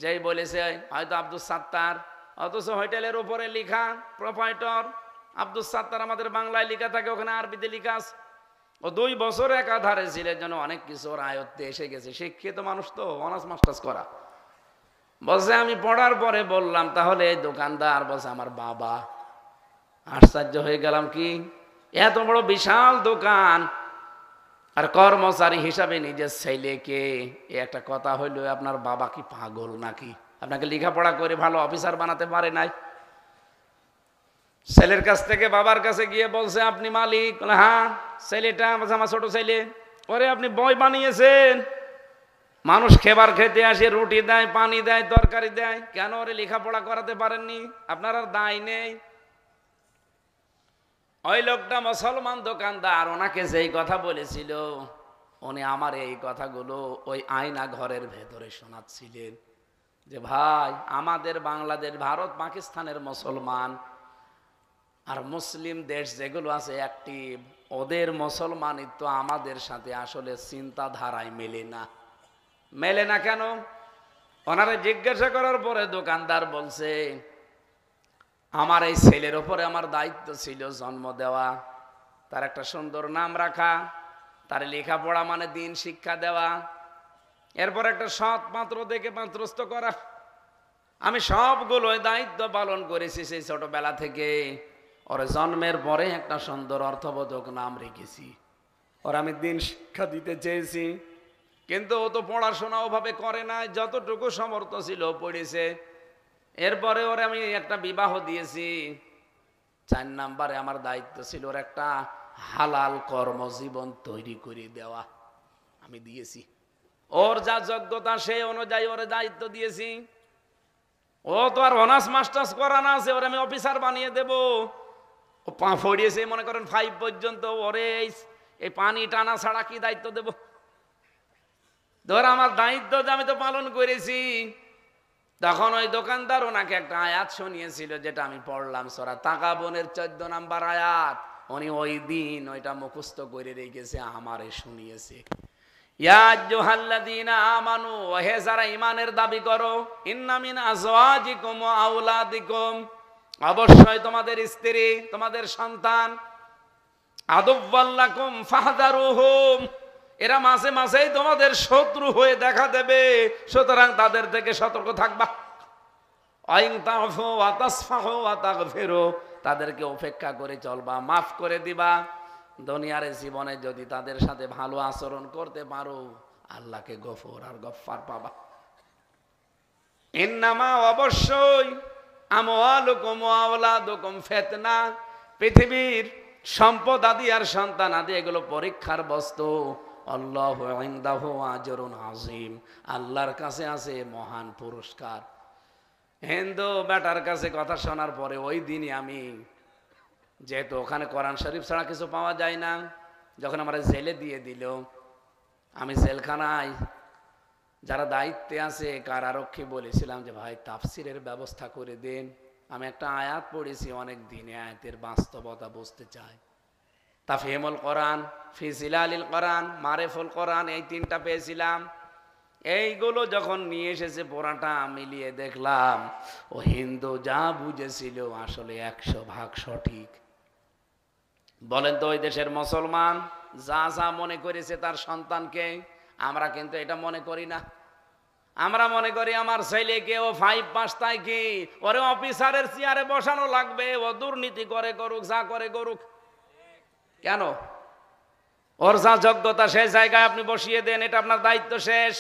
যেই বলেছে হয়তো আব্দুল সাত্তার, অথচ হোটেলের উপরে লেখা প্রোপাইটর আব্দুল সাত্তার, আমাদের বাংলায় লেখা থাকে, ওখানে আরবিতে লেখা আছে। ও 2 বছর একাধারে ছিলেন, যেন অনেক কিছু ওর আয়ত্তে এসে গেছে। শিক্ষিত মানুষ তো, অনার্স মাস্টার্স করা। বলছে আমি পড়ার পরে বললাম তাহলে এই দোকানদার, বলছে আমার বাবা। আশ্চর্য হয়ে গেলাম, কি এত বড় বিশাল দোকান, আর কর্মচারী হিসাবে নিজের ছেলেকে, একটা কথা হইল, আপনার বাবা কি পাগল নাকি? আপনাকে লেখাপড়া করে ভালো অফিসার বানাতে পারে নাই? ছেলের কাছ থেকে বাবার কাছে গিয়ে বলছে আপনি মালিক? হ্যাঁ। ছেলেটা আমার ছোট ছেলে। ওরে আপনি বই বানিয়েছেন, মানুষ খেবার খেতে আসে, রুটি দেয়, পানি দেয়, তরকারি দেয়, কেন ওরে লেখাপড়া করাতে পারেননি? আপনার আর দায় নেই? ওই লোকটা মুসলমান দোকানদার, ওনাকে যেই কথা বলেছিল, উনি আমার এই কথাগুলো ওই আয়না ঘরের ভেতরে শোনাচ্ছিলেন, যে ভাই আমাদের বাংলাদেশ, ভারত, পাকিস্তানের মুসলমান আর মুসলিম দেশ যেগুলো আছে অ্যাক্টিভ, ওদের মুসলমানিত্ব আমাদের সাথে আসলে চিন্তাধারায় মেলে না। মেলে না কেন? ওনারা জিজ্ঞাসা করার পরে দোকানদার বলছে আমার এই ছেলের ওপরে আমার দায়িত্ব ছিল জন্ম দেওয়া, তার একটা সুন্দর নাম রাখা, তার লেখাপড়া মানে দিন শিক্ষা দেওয়া, এরপর একটা সৎ পাত্র দেখে পাত্রস্থ করা। আমি সবগুলো দায়িত্ব পালন করেছি সেই ছোটবেলা থেকে। ওর জন্মের পরে একটা সুন্দর অর্থবোধক নাম রেখেছি, ওর আমি দিন শিক্ষা দিতে চেয়েছি, কিন্তু ও তো পড়াশোনা ওভাবে করে না, যতটুকু সমর্থ ছিল পড়েছে। এরপরে ওরে আমি একটা বিবাহ দিয়েছি। 4 নম্বরে আমার দায়িত্ব ছিল ওর একটা হালাল কর্মজীবন তৈরি করে দেওয়া, আমি দিয়েছি। ওর যা যোগ্যতা সেই অনুযায়ী ওরে দায়িত্ব দিয়েছি। ও তো আর অনার্স মাস্টার্স করা না, আছে ওরে আমি অফিসার বানিয়ে দেব। ও পড়িয়েছে মনে করেন 5 পর্যন্ত, ওরে এই পানি টানা ছাড়া কি দায়িত্ব দেব? ধর আমার দায়িত্ব যে আমি তো পালন করেছি। তখন ওই দোকানদার ওনাকে একটা আয়াত শুনিয়েছিল, যেটা আমি পড়লাম, সূরা তাগাবনের 14 নম্বর আয়াত। উনি ওই দিন ওইটা মুখস্থ করে রেখেছে, আমারে শুনিয়েছে। ইয়া আইয়ুহাল্লাযীনা আমানু, হে যারা ঈমানের দাবি করো, ইন্না মিন আজওয়াজিকুম ওয়া আওলাদিকুম, অবশ্যই তোমাদের স্ত্রী, তোমাদের সন্তান, আদুওয়াল লাকুম ফাহদারুহুম, এরা মাঝে মাঝেই তোমাদের শত্রু হয়ে দেখা দেবে, সুতরাং তাদের থেকে সতর্ক থাকবা। আইন তাফু ওয়া তাসফাহু ওয়া তাগফিরু, তাদেরকে উপেক্ষা করে চলবা, মাফ করে দিবা। দুনিয়ার জীবনে যদি তাদের সাথে ভালো আচরণ করতে পারো, আল্লাহকে গফর আর গফফার পাবা। ইন্নামা, অবশ্যই, আমওয়ালুকুম ওয়া আওলাদুকুম ফিতনা, পৃথিবীর সম্পদ আদি আর সন্তান আদি এগুলো পরীক্ষার বস্তু। আল্লাহু ইনদাহু আজরুন আযীম, আল্লাহর কাছে আছে মহান পুরস্কার। হিন্দু বেটার কাছে কথা শোনার পরে ওই দিনই আমি, যেহেতু ওখানে কোরআন শরীফ ছাড়া কিছু পাওয়া যায় না, যখন আমার জেলে দিয়ে দিল, আমি জেলখানায় যারা দায়িত্বে আছে কারারক্ষী বলেছিলাম যে ভাই তাফসিরের ব্যবস্থা করে দেন। আমি একটা আয়াত পড়েছি অনেক দিনে, আয়াতের বাস্তবতা বুঝতে চাই। তাফহিমুল কোরআন, ফি জিলালিল কোরআন, মারিফুল কোরআন, এই 3টা পেয়েছিলাম। এইগুলো যখন নিয়ে এসেছে পোড়াটা মিলিয়ে দেখলাম ও হিন্দু যা বুঝেছিল আসলে 100 ভাগ সঠিক। বলেন তো ওই দেশের মুসলমান যা যা মনে করেছে তার সন্তানকে, আমরা কিন্তু এটা মনে করি না। আমরা মনে করি আমার ছেলেকে ও 5 পাস, তাই কি ওরে অফিসারের চেয়ারে বসানো লাগবে, ও দুর্নীতি করে করুক, যা করে করুক। কেন? ওর যা যোগ্যতা সেই জায়গায় আপনি বসিয়ে দেন, এটা আপনার দায়িত্ব শেষ।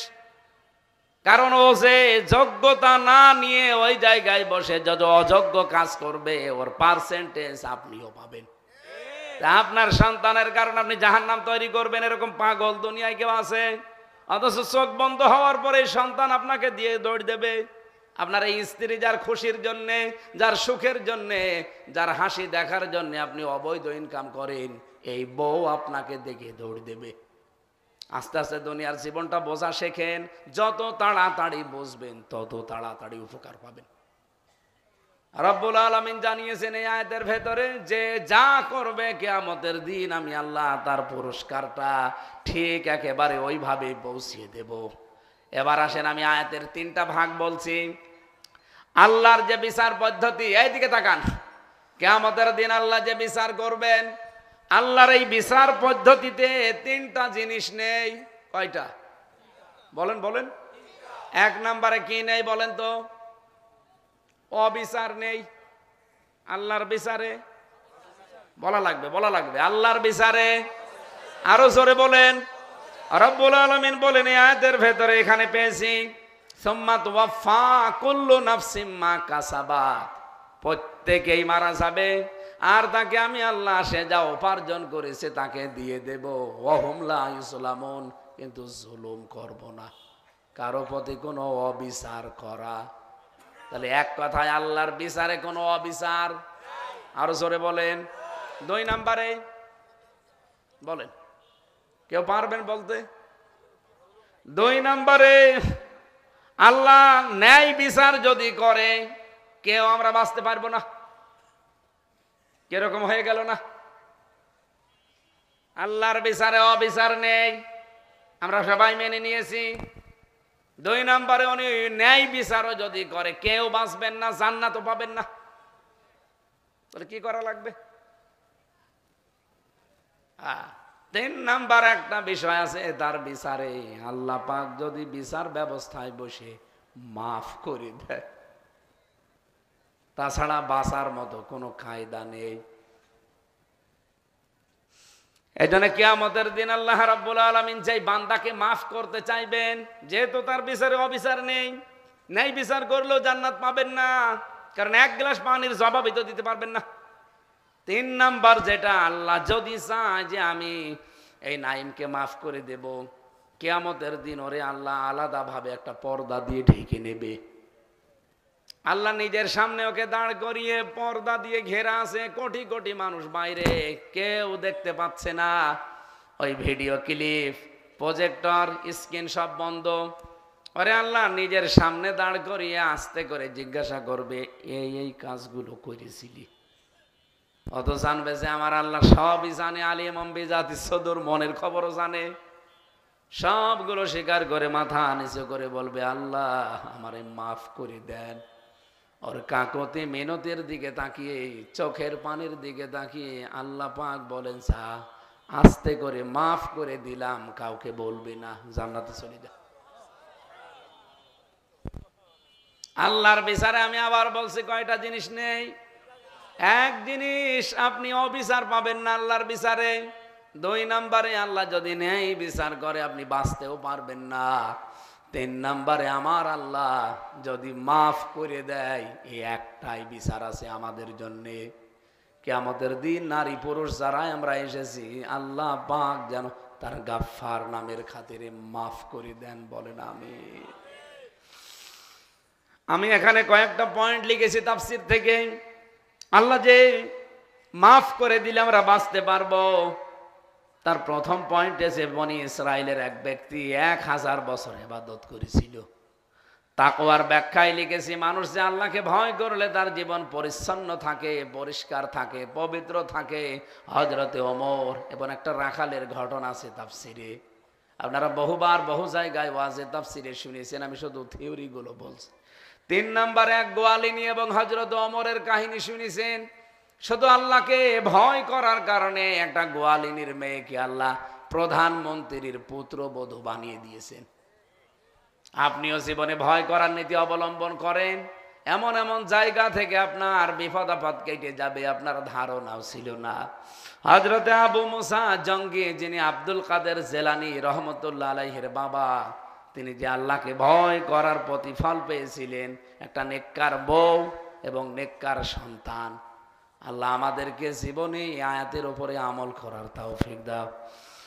কারণ ও যে যোগ্যতা না নিয়ে ওই জায়গায় বসে যত অযোগ্য কাজ করবে ওর পার্সেন্টেজ আপনিও পাবেন। আপনার সন্তানের কারণে আপনি জাহান্নাম তৈরি করবেন, এরকম পাগল দুনিয়ায় কেউ আছে? অথচ চোখ বন্ধ হওয়ার পরে সন্তান আপনাকে দিয়ে দৌড় দেবে। আপনার এই স্ত্রী যার খুশির জন্যে, যার সুখের জন্যে, যার হাসি দেখার জন্যে আপনি অবৈধ ইনকাম করেন, এই বউ আপনাকে দেখে দৌড় দেবে। আস্তে আস্তে দুনিয়ার জীবনটা বোঝা শেখেন, যত তাড়াতাড়ি বুঝবেন তত তাড়াতাড়ি উপকার পাবেন। রব্বুল আলামিন জানিয়েছেন এই আয়াতের ভেতরে যে যা করবে কিয়ামতের দিন আমি আল্লাহ তার পুরস্কারটা ঠিক একেবারে ওইভাবে পৌঁছিয়ে দেব। এবার আসেন আমি আয়াতের 3টা ভাগ বলছি। আল্লাহর যে বিচার পদ্ধতি, এইদিকে তাকান। কিয়ামতের দিন আল্লাহ যে বিচার করবেন, আল্লাহর এই বিচার পদ্ধতিতে 3টা জিনিস নেই। কয়টা? বলেন বলেন। 1 নম্বরে কি নেই বলেন তো? অবিচার নেই। আল্লাহর বিচারে বলা লাগবে আল্লাহর বিচারে। আরো জোরে বলেন। রব্বুল আলামিন বলেন এই আয়াতের ভেতরে, এখানে পেয়েছি সুম্মা তুওয়াফা কুল্লু নাফসিম মা কাসাবাত, প্রত্যেকেই মারা যাবে আর তাকে আমি আল্লাহ সে যা উপার্জন করেছে তাকে দিয়ে দেব। ওয়াহুম লা ইউসলামুন, কিন্তু জুলুম করব না, কারো প্রতি কোনো অবিচার করা। তাহলে এক কথায় আল্লাহর বিচারে কোনো অবিচার। আরো জোরে বলেন। 2 নম্বরে বলেন, কেউ পারবেন বলতে? 2 নম্বরে আল্লাহ ন্যায় বিচার যদি করে কেউ আমরা বাঁচতে পারবো না। কিরকম হয়ে গেল না? আল্লাহর বিচারে অবিচার নেই, আমরা সবাই মেনে নিয়েছি। 2 নম্বরে উনি ন্যায় বিচারও যদি করে কেউ বাঁচবেন না, জান্নাতও পাবেন না। তাহলে কি করা লাগবে? 3 নাম্বার একটা বিষয় আছে, তার বিচারে আল্লাহ পাক যদি বিচার ব্যবস্থায় বসে মাফ করে দেয়, তাছাড়া বাঁচার মতো কোনো কায়দা নেই। এই জন্য কিয়ামতের দিন আল্লাহ রাব্বুল আলামিন যেই বান্দাকে মাফ করতে চাইবেন, যেহেতু তার বিচারে অবিচার নেই, ন্যায় বিচার করলেও জান্নাত পাবেন না, কারণ 1 গ্লাস পানির জবাবই তো দিতে পারবেন না। 3 নাম্বার যেটা, আল্লাহ যদি চায় যে আমি এই নাইমকে মাফ করে দেব, কিয়ামতের দিন ওরে আল্লাহ আলাদাভাবে একটা পর্দা দিয়ে ঢেকে নেবে। আল্লাহ নিজের সামনে ওকে দাঁড় করিয়ে পর্দা দিয়ে ঘেরা আছে, কোটি কোটি মানুষ বাইরে, কেউ দেখতে পাচ্ছে না। ওই ভিডিও ক্লিপ, প্রজেক্টর, স্ক্রিন সব বন্ধ। ওরে আল্লাহ নিজের সামনে দাঁড় করিয়ে আস্তে করে জিজ্ঞাসা করবে এই কাজগুলো করেছিলি। অত জানবে যে আমার আল্লাহ সবই জানে, আলিম বিজাতি সদর, মনের খবরও জানে। সবগুলো স্বীকার করে মাথা নিচু করে বলবে আল্লাহ আমারে মাফ করে দেন। ওর কাকতি মিনতির দিকে তাকিয়ে, চোখের পানির দিকে তাকিয়ে আল্লাহ পাক বলেন যা, আস্তে করে মাফ করে দিলাম, কাউকে বলবি না, জান্নাতে চলে যা। আল্লাহর বিচারে আমি আবার বলছি কয়টা জিনিস নেই। 1 জিনিস, আপনি অবিচার পাবেন না আল্লাহর বিচারে। 2 নম্বরে আল্লাহ যদি ন্যায় বিচার করে আপনি বাঁচতেও পারবেন না। 3 নম্বরে আমার আল্লাহ যদি মাফ করে দেয়, এই একটাই বিচার আছে আমাদের জন্যে। কিয়ামতের দিন নারী পুরুষ যারাই আমরা এসেছি, আল্লাহ পাক যেন তার গাফফার নামের খাতিরে মাফ করে দেন। বলেন আমি এখানে কয়েকটা পয়েন্ট লিখেছি তাফসীর থেকে। আল্লাহ যে মাফ করে দিলে আমরা বাঁচতে পারবো, তার প্রথম পয়েন্ট এসে বনি ইসরায়েলের এক ব্যক্তি 1000 বছর ইবাদত করেছিল। তাকওয়ার ব্যাখ্যায় লিখেছি মানুষ যে আল্লাহকে ভয় করলে তার জীবন পরিচ্ছন্ন থাকে, পরিষ্কার থাকে, পবিত্র থাকে। হযরতে ওমর এবং একটা রাখালের ঘটনা আছে তাফসীরে। আপনারা বহুবার বহু জায়গায় ওয়াজে তাফসিরে শুনেছেন, আমি শুধু থিওরিগুলো বলছি। 3 নম্বরে এক গোয়ালিনী এবং হযরত ওমরের কাহিনী শুনেছেন। শুধু আল্লাহকে ভয় করার কারণে একটা গোয়ালিনীর মেয়েকে আল্লাহ প্রধানমন্ত্রীর পুত্রবধূ বানিয়ে দিয়েছেন। আপনিও জীবনে ভয় করার নীতি অবলম্বন করেন, এমন এমন জায়গা থেকে আপনার বিপদ আপদ কেটে যাবে, আপনার ধারণাও ছিল না। হযরতে আবু মুসা জঙ্গি, যিনি আব্দুল কাদের জেলানী রহমতুল্লাহ আলাইহির বাবা, তিনি যে আল্লাহকে ভয় করার প্রতিফল পেয়েছিলেন, একটা নেককার বউ এবং নেককার সন্তান। আল্লাহ আমাদেরকে জীবনে এই আয়াতের উপরে আমল করার তৌফিক দাও।